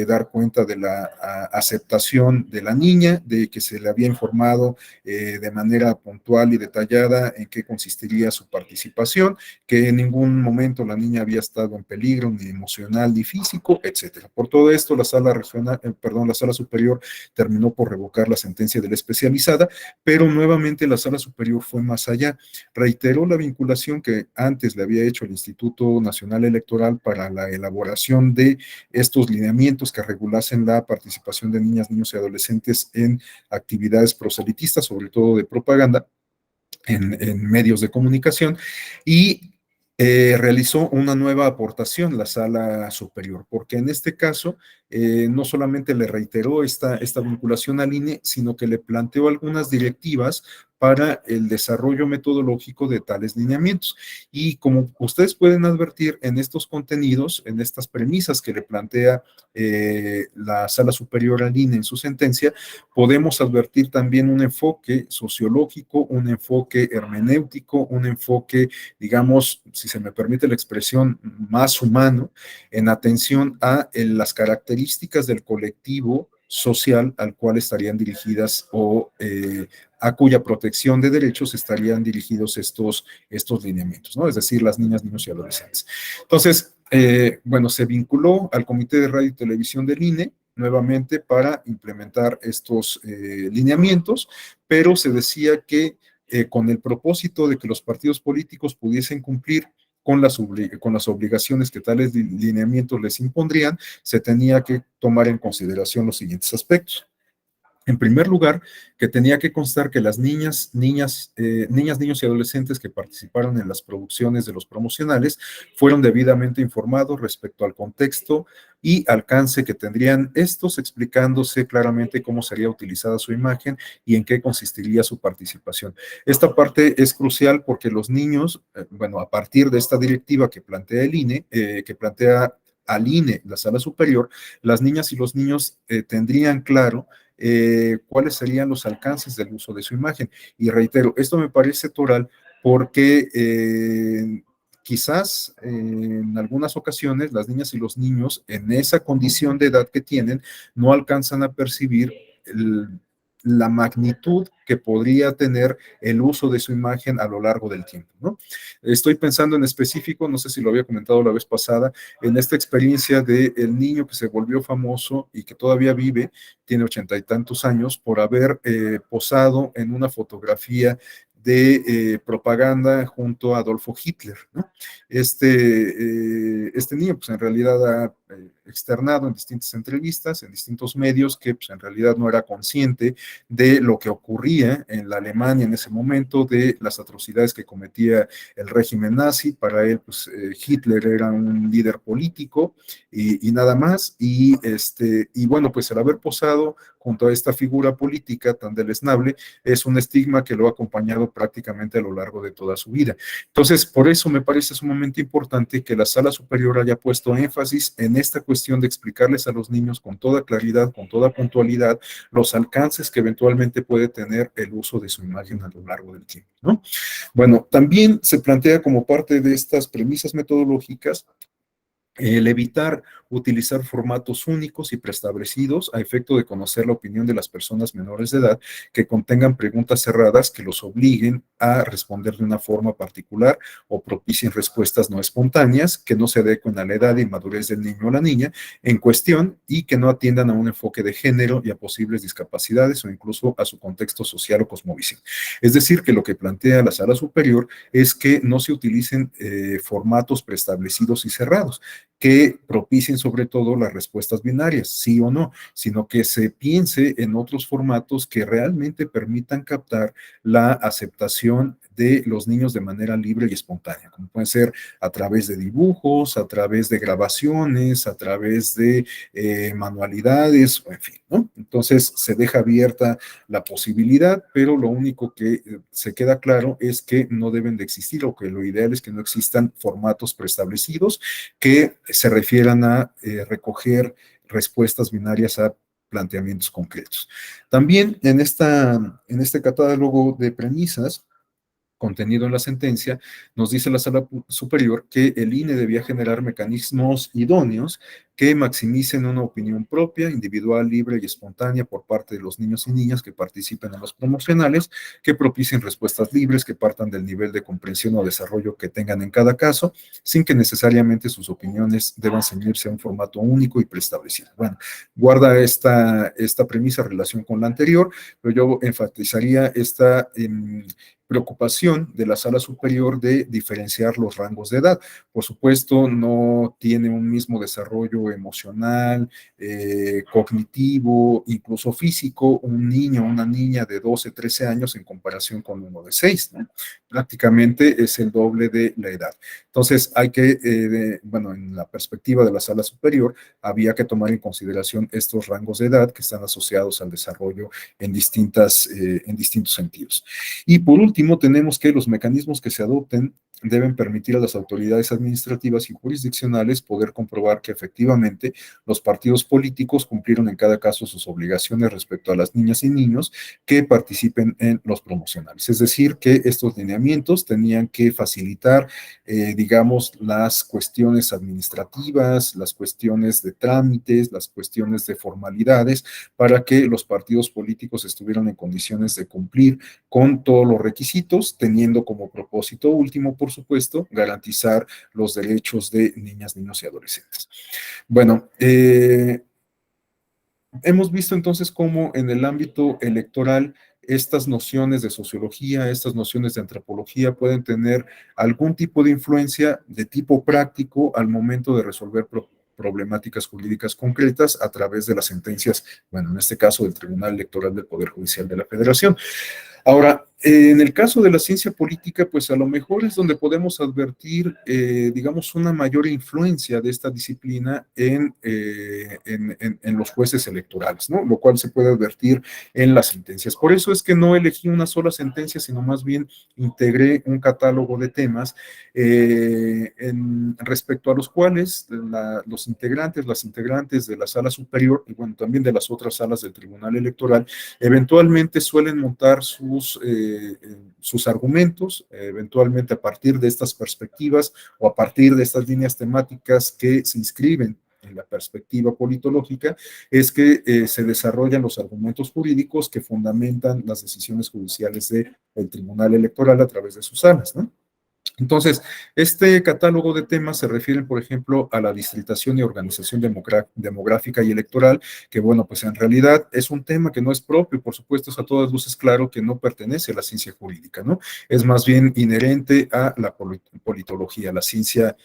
dar cuenta de la aceptación de la niña, de que se le había informado de manera puntual y detallada en qué consistiría su participación, que en ningún momento la niña había estado en peligro, ni emocional, ni físico, etcétera. Por todo esto, la Sala Superior terminó por revocar la sentencia de la especializada, pero nuevamente la Sala Superior fue más allá. Reiteró la vinculación que antes le había hecho el Instituto Nacional Electoral para la elaboración de estos lineamientos que regulasen la participación de niñas, niños y adolescentes en actividades proselitistas, sobre todo de propaganda, en medios de comunicación, y realizó una nueva aportación la Sala Superior, porque en este caso no solamente le reiteró esta vinculación al INE, sino que le planteó algunas directivas para el desarrollo metodológico de tales lineamientos. Y como ustedes pueden advertir en estos contenidos, en estas premisas que le plantea la Sala Superior al INE en su sentencia, podemos advertir también un enfoque sociológico, un enfoque hermenéutico, un enfoque, digamos, si se me permite la expresión, más humano, en atención a las características del colectivo social al cual estarían dirigidas o a cuya protección de derechos estarían dirigidos estos lineamientos, ¿no? Es decir, las niñas, niños y adolescentes. Entonces, bueno, se vinculó al Comité de Radio y Televisión del INE nuevamente para implementar estos lineamientos, pero se decía que con el propósito de que los partidos políticos pudiesen cumplir con las obligaciones que tales lineamientos les impondrían, se tenía que tomar en consideración los siguientes aspectos. En primer lugar, que tenía que constar que las niñas, niños y adolescentes que participaron en las producciones de los promocionales fueron debidamente informados respecto al contexto y alcance que tendrían estos, explicándose claramente cómo sería utilizada su imagen y en qué consistiría su participación. Esta parte es crucial porque los niños, bueno, a partir de esta directiva que plantea el INE, que plantea al INE, la Sala Superior, las niñas y los niños tendrían claro cuáles serían los alcances del uso de su imagen. Y reitero, esto me parece toral porque quizás en algunas ocasiones las niñas y los niños en esa condición de edad que tienen no alcanzan a percibir la magnitud que podría tener el uso de su imagen a lo largo del tiempo, ¿no? Estoy pensando en específico, no sé si lo había comentado la vez pasada, en esta experiencia del niño que se volvió famoso y que todavía vive, tiene 80 y tantos años, por haber posado en una fotografía de propaganda junto a Adolfo Hitler, ¿no? Este niño, pues en realidad ha externado en distintas entrevistas, en distintos medios, que pues en realidad no era consciente de lo que ocurría en la Alemania en ese momento, de las atrocidades que cometía el régimen nazi. Para él, pues Hitler era un líder político y nada más, y bueno, pues el haber posado junto a esta figura política tan deleznable es un estigma que lo ha acompañado prácticamente a lo largo de toda su vida. Entonces, por eso me parece sumamente importante que la Sala Superior haya puesto énfasis en esta cuestión de explicarles a los niños con toda claridad, con toda puntualidad, los alcances que eventualmente puede tener el uso de su imagen a lo largo del tiempo, ¿no? Bueno, también se plantea como parte de estas premisas metodológicas el evitar utilizar formatos únicos y preestablecidos a efecto de conocer la opinión de las personas menores de edad que contengan preguntas cerradas que los obliguen a responder de una forma particular o propicien respuestas no espontáneas que no se adecuen a la edad y madurez del niño o la niña en cuestión y que no atiendan a un enfoque de género y a posibles discapacidades o incluso a su contexto social o cosmovisión. Es decir, que lo que plantea la sala superior es que no se utilicen formatos preestablecidos y cerrados, que propicien sobre todo las respuestas binarias, sí o no, sino que se piense en otros formatos que realmente permitan captar la aceptación de los niños de manera libre y espontánea, como pueden ser a través de dibujos, a través de grabaciones, a través de manualidades, en fin, ¿no? Entonces se deja abierta la posibilidad, pero lo único que se queda claro es que no deben de existir, o que lo ideal es que no existan formatos preestablecidos que se refieran a recoger respuestas binarias a planteamientos concretos. También en este catálogo de premisas contenido en la sentencia, nos dice la sala superior que el INE debía generar mecanismos idóneos que maximicen una opinión propia, individual, libre y espontánea por parte de los niños y niñas que participen en los promocionales, que propicien respuestas libres, que partan del nivel de comprensión o desarrollo que tengan en cada caso, sin que necesariamente sus opiniones deban ceñirse a un formato único y preestablecido. Bueno, guarda esta premisa en relación con la anterior, pero yo enfatizaría esta preocupación de la sala superior de diferenciar los rangos de edad. Por supuesto, no tiene un mismo desarrollo emocional, cognitivo, incluso físico, un niño o una niña de 12, 13 años en comparación con uno de 6, ¿no? Prácticamente es el doble de la edad. Entonces, hay que, bueno, en la perspectiva de la sala superior, había que tomar en consideración estos rangos de edad que están asociados al desarrollo en distintos sentidos. Y por último, tenemos que los mecanismos que se adopten deben permitir a las autoridades administrativas y jurisdiccionales poder comprobar que efectivamente los partidos políticos cumplieron en cada caso sus obligaciones respecto a las niñas y niños que participen en los promocionales. Es decir, que estos lineamientos tenían que facilitar, digamos, las cuestiones administrativas, las cuestiones de trámites, las cuestiones de formalidades, para que los partidos políticos estuvieran en condiciones de cumplir con todos los requisitos, teniendo como propósito último, por supuesto, garantizar los derechos de niñas, niños y adolescentes. Bueno, hemos visto entonces cómo en el ámbito electoral estas nociones de sociología, estas nociones de antropología pueden tener algún tipo de influencia de tipo práctico al momento de resolver problemáticas jurídicas concretas a través de las sentencias, bueno, en este caso del Tribunal Electoral del Poder Judicial de la Federación. Ahora, en el caso de la ciencia política, pues a lo mejor es donde podemos advertir, digamos, una mayor influencia de esta disciplina en los jueces electorales, ¿no? Lo cual se puede advertir en las sentencias. Por eso es que no elegí una sola sentencia, sino más bien integré un catálogo de temas respecto a los cuales los integrantes, las integrantes de la sala superior y bueno, también de las otras salas del Tribunal Electoral, eventualmente suelen montar sus argumentos, eventualmente a partir de estas perspectivas o a partir de estas líneas temáticas que se inscriben en la perspectiva politológica, es que se desarrollan los argumentos jurídicos que fundamentan las decisiones judiciales del Tribunal Electoral a través de sus salas, ¿no? Entonces, este catálogo de temas se refiere, por ejemplo, a la distritación y organización demográfica y electoral, que bueno, pues en realidad es un tema que no es propio, por supuesto, es a todas luces claro que no pertenece a la ciencia jurídica, ¿no? Es más bien inherente a la politología, la ciencia,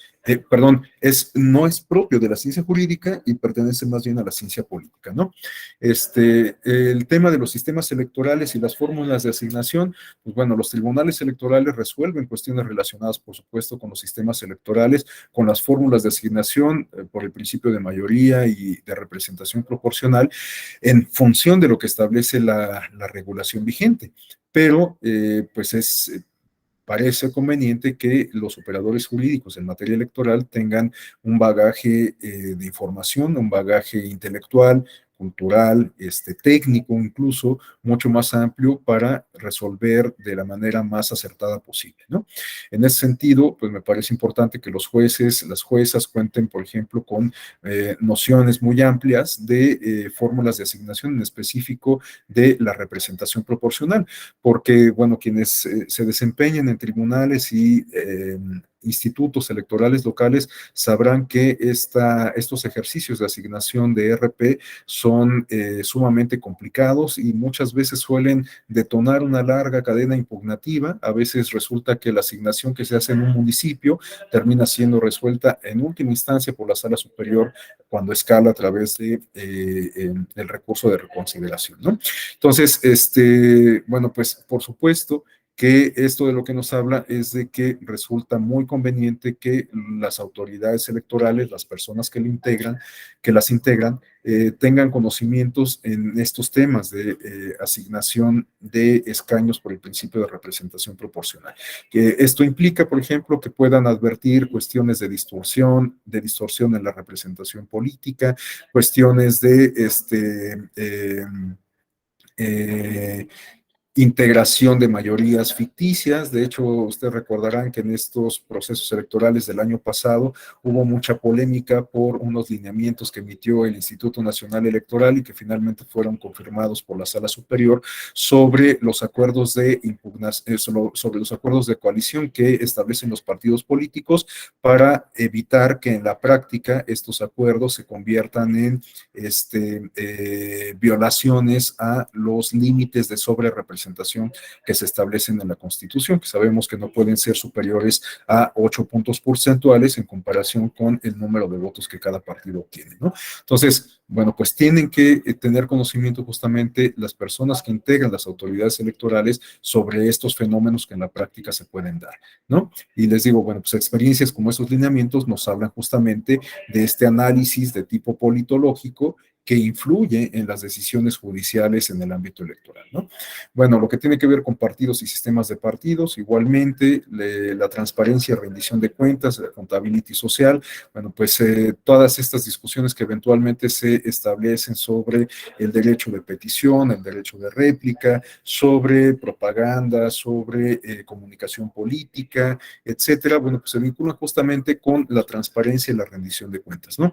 no es propio de la ciencia jurídica y pertenece más bien a la ciencia política, ¿no? El tema de los sistemas electorales y las fórmulas de asignación, pues bueno, los tribunales electorales resuelven cuestiones relacionadas, por supuesto, con los sistemas electorales, con las fórmulas de asignación por el principio de mayoría y de representación proporcional, en función de lo que establece la regulación vigente. Pero, pues es parece conveniente que los operadores jurídicos en materia electoral tengan un bagaje de información, un bagaje intelectual, cultural, técnico incluso, mucho más amplio para resolver de la manera más acertada posible, ¿no? En ese sentido, pues me parece importante que los jueces, las juezas cuenten, por ejemplo, con nociones muy amplias de fórmulas de asignación, en específico de la representación proporcional, porque, bueno, quienes se desempeñen en tribunales y institutos electorales locales sabrán que estos ejercicios de asignación de RP son sumamente complicados y muchas veces suelen detonar una larga cadena impugnativa. A veces resulta que la asignación que se hace en un municipio termina siendo resuelta en última instancia por la sala superior cuando escala a través de el recurso de reconsideración, ¿no? Entonces, bueno, pues por supuesto que esto de lo que nos habla es de que resulta muy conveniente que las autoridades electorales, las personas que las integran, tengan conocimientos en estos temas de asignación de escaños por el principio de representación proporcional. Esto implica, por ejemplo, que puedan advertir cuestiones de distorsión en la representación política, cuestiones de eh, integración de mayorías ficticias. De hecho, ustedes recordarán que en estos procesos electorales del año pasado hubo mucha polémica por unos lineamientos que emitió el Instituto Nacional Electoral y que finalmente fueron confirmados por la Sala Superior sobre los acuerdos de impugnación, sobre los acuerdos de coalición que establecen los partidos políticos para evitar que en la práctica estos acuerdos se conviertan en violaciones a los límites de sobrerepresentación que se establecen en la Constitución, que sabemos que no pueden ser superiores a 8 puntos porcentuales en comparación con el número de votos que cada partido obtiene, ¿no? Entonces, bueno, pues tienen que tener conocimiento justamente las personas que integran las autoridades electorales sobre estos fenómenos que en la práctica se pueden dar, ¿no? Y les digo, bueno, pues experiencias como esos lineamientos nos hablan justamente de este análisis de tipo politológico que influye en las decisiones judiciales en el ámbito electoral, ¿no? Bueno, lo que tiene que ver con partidos y sistemas de partidos, igualmente, la transparencia, rendición de cuentas, la accountability social, bueno, pues todas estas discusiones que eventualmente se establecen sobre el derecho de petición, el derecho de réplica, sobre propaganda, sobre comunicación política, etcétera, bueno, pues se vinculan justamente con la transparencia y la rendición de cuentas, ¿no?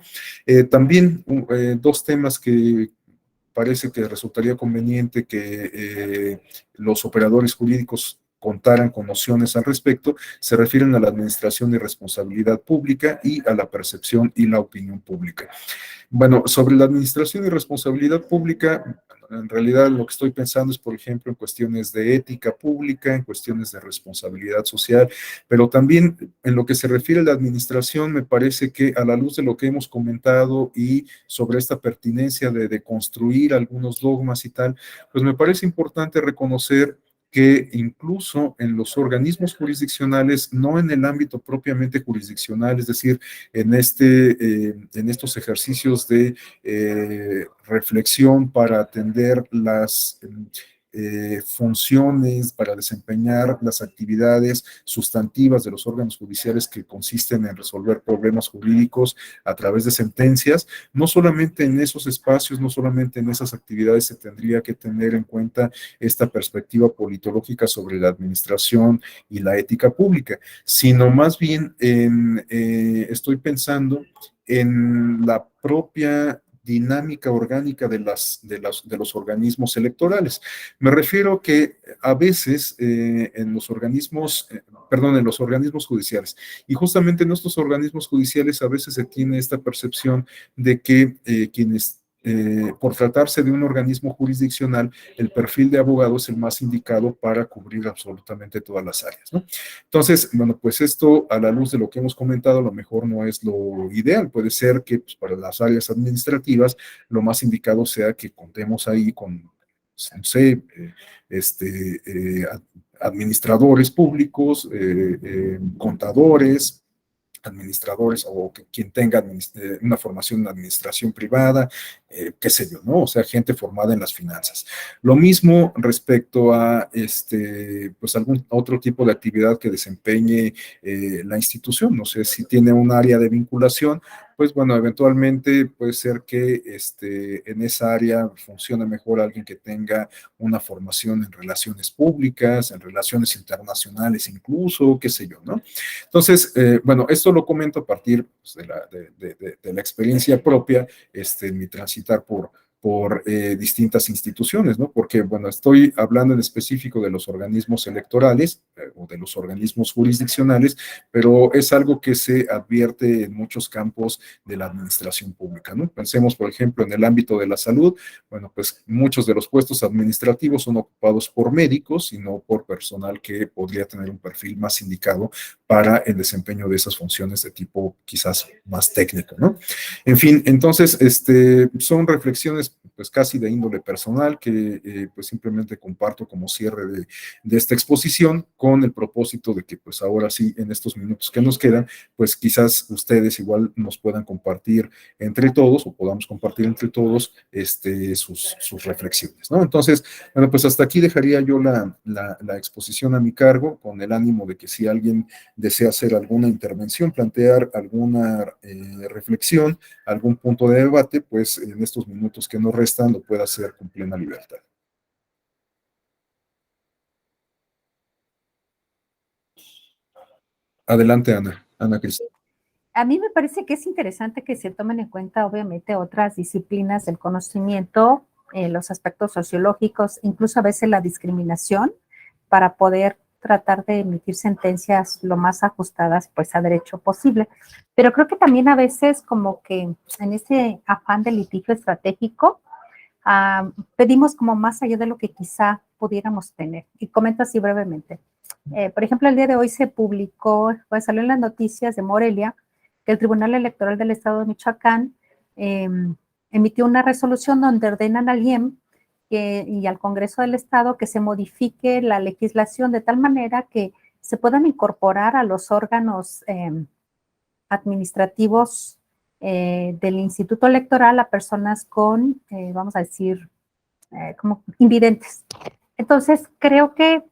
También dos temas que parece que resultaría conveniente que los operadores jurídicos contaran con nociones al respecto, se refieren a la administración y responsabilidad pública y a la percepción y la opinión pública. Bueno, sobre la administración y responsabilidad pública, en realidad lo que estoy pensando es, por ejemplo, en cuestiones de ética pública, en cuestiones de responsabilidad social, pero también en lo que se refiere a la administración, me parece que a la luz de lo que hemos comentado y sobre esta pertinencia de construir algunos dogmas y tal, pues me parece importante reconocer que incluso en los organismos jurisdiccionales, no en el ámbito propiamente jurisdiccional, es decir, en estos ejercicios de reflexión para atender las funciones, para desempeñar las actividades sustantivas de los órganos judiciales que consisten en resolver problemas jurídicos a través de sentencias. No solamente en esos espacios, no solamente en esas actividades se tendría que tener en cuenta esta perspectiva politológica sobre la administración y la ética pública, sino más bien estoy pensando en la propia dinámica orgánica de los organismos electorales. Me refiero que a veces en los organismos, en los organismos judiciales, y justamente en estos organismos judiciales a veces se tiene esta percepción de que quienes por tratarse de un organismo jurisdiccional, el perfil de abogado es el más indicado para cubrir absolutamente todas las áreas, ¿no? Entonces, bueno, pues esto a la luz de lo que hemos comentado, a lo mejor no es lo ideal. Puede ser que pues, para las áreas administrativas lo más indicado sea que contemos ahí con, no sé, administradores públicos, contadores, administradores o quien tenga una formación en administración privada, qué sé yo, ¿no? O sea, gente formada en las finanzas. Lo mismo respecto a pues algún otro tipo de actividad que desempeñe la institución. No sé si tiene un área de vinculación, pues bueno, eventualmente puede ser que en esa área funcione mejor alguien que tenga una formación en relaciones públicas, en relaciones internacionales incluso, qué sé yo, ¿no? Entonces, bueno, esto lo comento a partir pues, de la experiencia propia, en mi transitar por distintas instituciones, ¿no? Porque, bueno, estoy hablando en específico de los organismos electorales o de los organismos jurisdiccionales, pero es algo que se advierte en muchos campos de la administración pública, ¿no? Pensemos, por ejemplo, en el ámbito de la salud, bueno, pues muchos de los puestos administrativos son ocupados por médicos y no por personal que podría tener un perfil más indicado para el desempeño de esas funciones de tipo quizás más técnico, ¿no? En fin, entonces, son reflexiones pues casi de índole personal que pues simplemente comparto como cierre de esta exposición con el propósito de que pues ahora sí, en estos minutos que nos quedan, pues quizás ustedes igual nos puedan compartir entre todos o podamos compartir entre todos sus reflexiones, ¿no? Entonces, bueno, pues hasta aquí dejaría yo la exposición a mi cargo con el ánimo de que si alguien desea hacer alguna intervención, plantear alguna reflexión, algún punto de debate, pues en estos minutos que nos restan lo pueda hacer con plena libertad. Adelante, Ana. Ana Cristina. A mí me parece que es interesante que se tomen en cuenta, obviamente, otras disciplinas del conocimiento, los aspectos sociológicos, incluso a veces la discriminación, para poder tratar de emitir sentencias lo más ajustadas pues a derecho posible. Pero creo que también a veces como que en ese afán de litigio estratégico pedimos como más allá de lo que quizá pudiéramos tener. Y comento así brevemente. Por ejemplo, el día de hoy se publicó, pues salió en las noticias de Morelia, que el Tribunal Electoral del Estado de Michoacán emitió una resolución donde ordenan al IEM y al Congreso del Estado que se modifique la legislación de tal manera que se puedan incorporar a los órganos administrativos del Instituto Electoral a personas con, vamos a decir, como invidentes. Entonces, creo que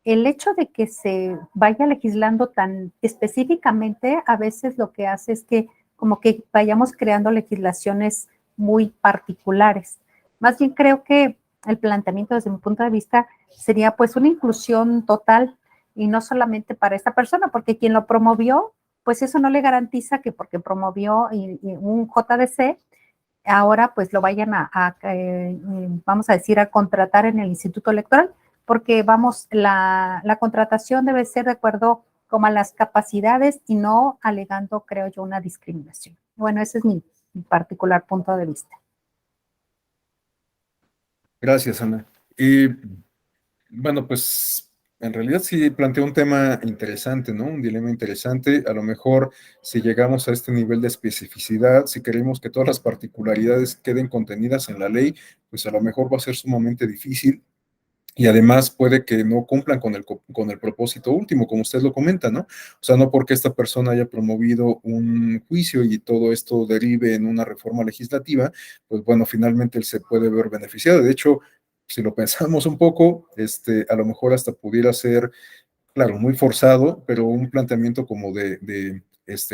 el hecho de que se vaya legislando tan específicamente, a veces lo que hace es que como que vayamos creando legislaciones muy particulares. Más bien creo que el planteamiento desde mi punto de vista sería pues una inclusión total y no solamente para esta persona, porque quien lo promovió, pues eso no le garantiza que porque promovió un JDC, ahora pues lo vayan vamos a decir, a contratar en el Instituto Electoral, porque vamos, la contratación debe ser de acuerdo como a las capacidades y no alegando, creo yo, una discriminación. Bueno, ese es mi particular punto de vista. Gracias, Ana. Y bueno, pues en realidad sí plantea un tema interesante, ¿no? Un dilema interesante. A lo mejor si llegamos a este nivel de especificidad, si queremos que todas las particularidades queden contenidas en la ley, pues a lo mejor va a ser sumamente difícil. Y además puede que no cumplan con el propósito último, como usted lo comenta, ¿no? O sea, no porque esta persona haya promovido un juicio y todo esto derive en una reforma legislativa, pues bueno, finalmente él se puede ver beneficiado. De hecho, si lo pensamos un poco, a lo mejor hasta pudiera ser, claro, muy forzado, pero un planteamiento como de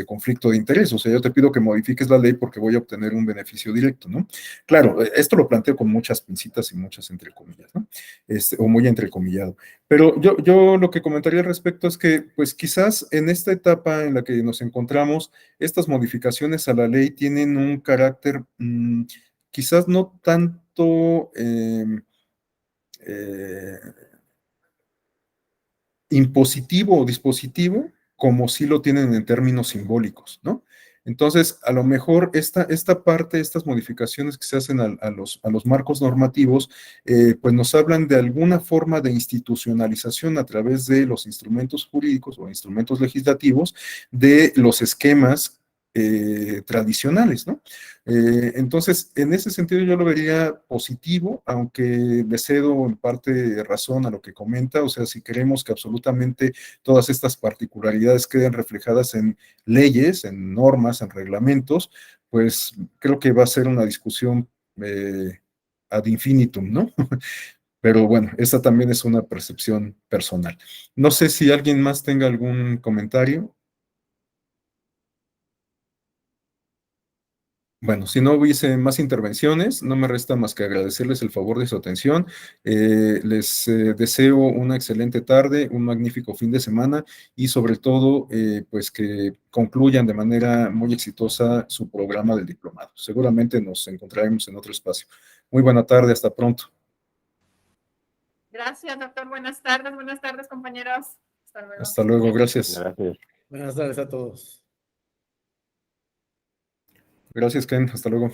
conflicto de interés. O sea, yo te pido que modifiques la ley porque voy a obtener un beneficio directo, ¿no? Claro, esto lo planteo con muchas pincitas y muchas entre comillas, ¿no? O muy entrecomillado. Pero yo lo que comentaría al respecto es que, pues quizás en esta etapa en la que nos encontramos, estas modificaciones a la ley tienen un carácter quizás no tanto impositivo o dispositivo como sí lo tienen en términos simbólicos, ¿no? Entonces, a lo mejor esta parte, estas modificaciones que se hacen a los marcos normativos, pues nos hablan de alguna forma de institucionalización a través de los instrumentos jurídicos o instrumentos legislativos de los esquemas tradicionales, ¿no? Entonces, en ese sentido yo lo vería positivo, aunque le cedo en parte razón a lo que comenta, o sea, si queremos que absolutamente todas estas particularidades queden reflejadas en leyes, en normas, en reglamentos, pues creo que va a ser una discusión ad infinitum, ¿no? Pero bueno, esta también es una percepción personal. No sé si alguien más tenga algún comentario. Bueno, si no hubiese más intervenciones, no me resta más que agradecerles el favor de su atención. Les deseo una excelente tarde, un magnífico fin de semana y sobre todo, pues que concluyan de manera muy exitosa su programa del diplomado. Seguramente nos encontraremos en otro espacio. Muy buena tarde, hasta pronto. Gracias, doctor. Buenas tardes, compañeros. Hasta luego. Hasta luego, gracias. Gracias. Buenas tardes a todos. Gracias, Ken, hasta luego.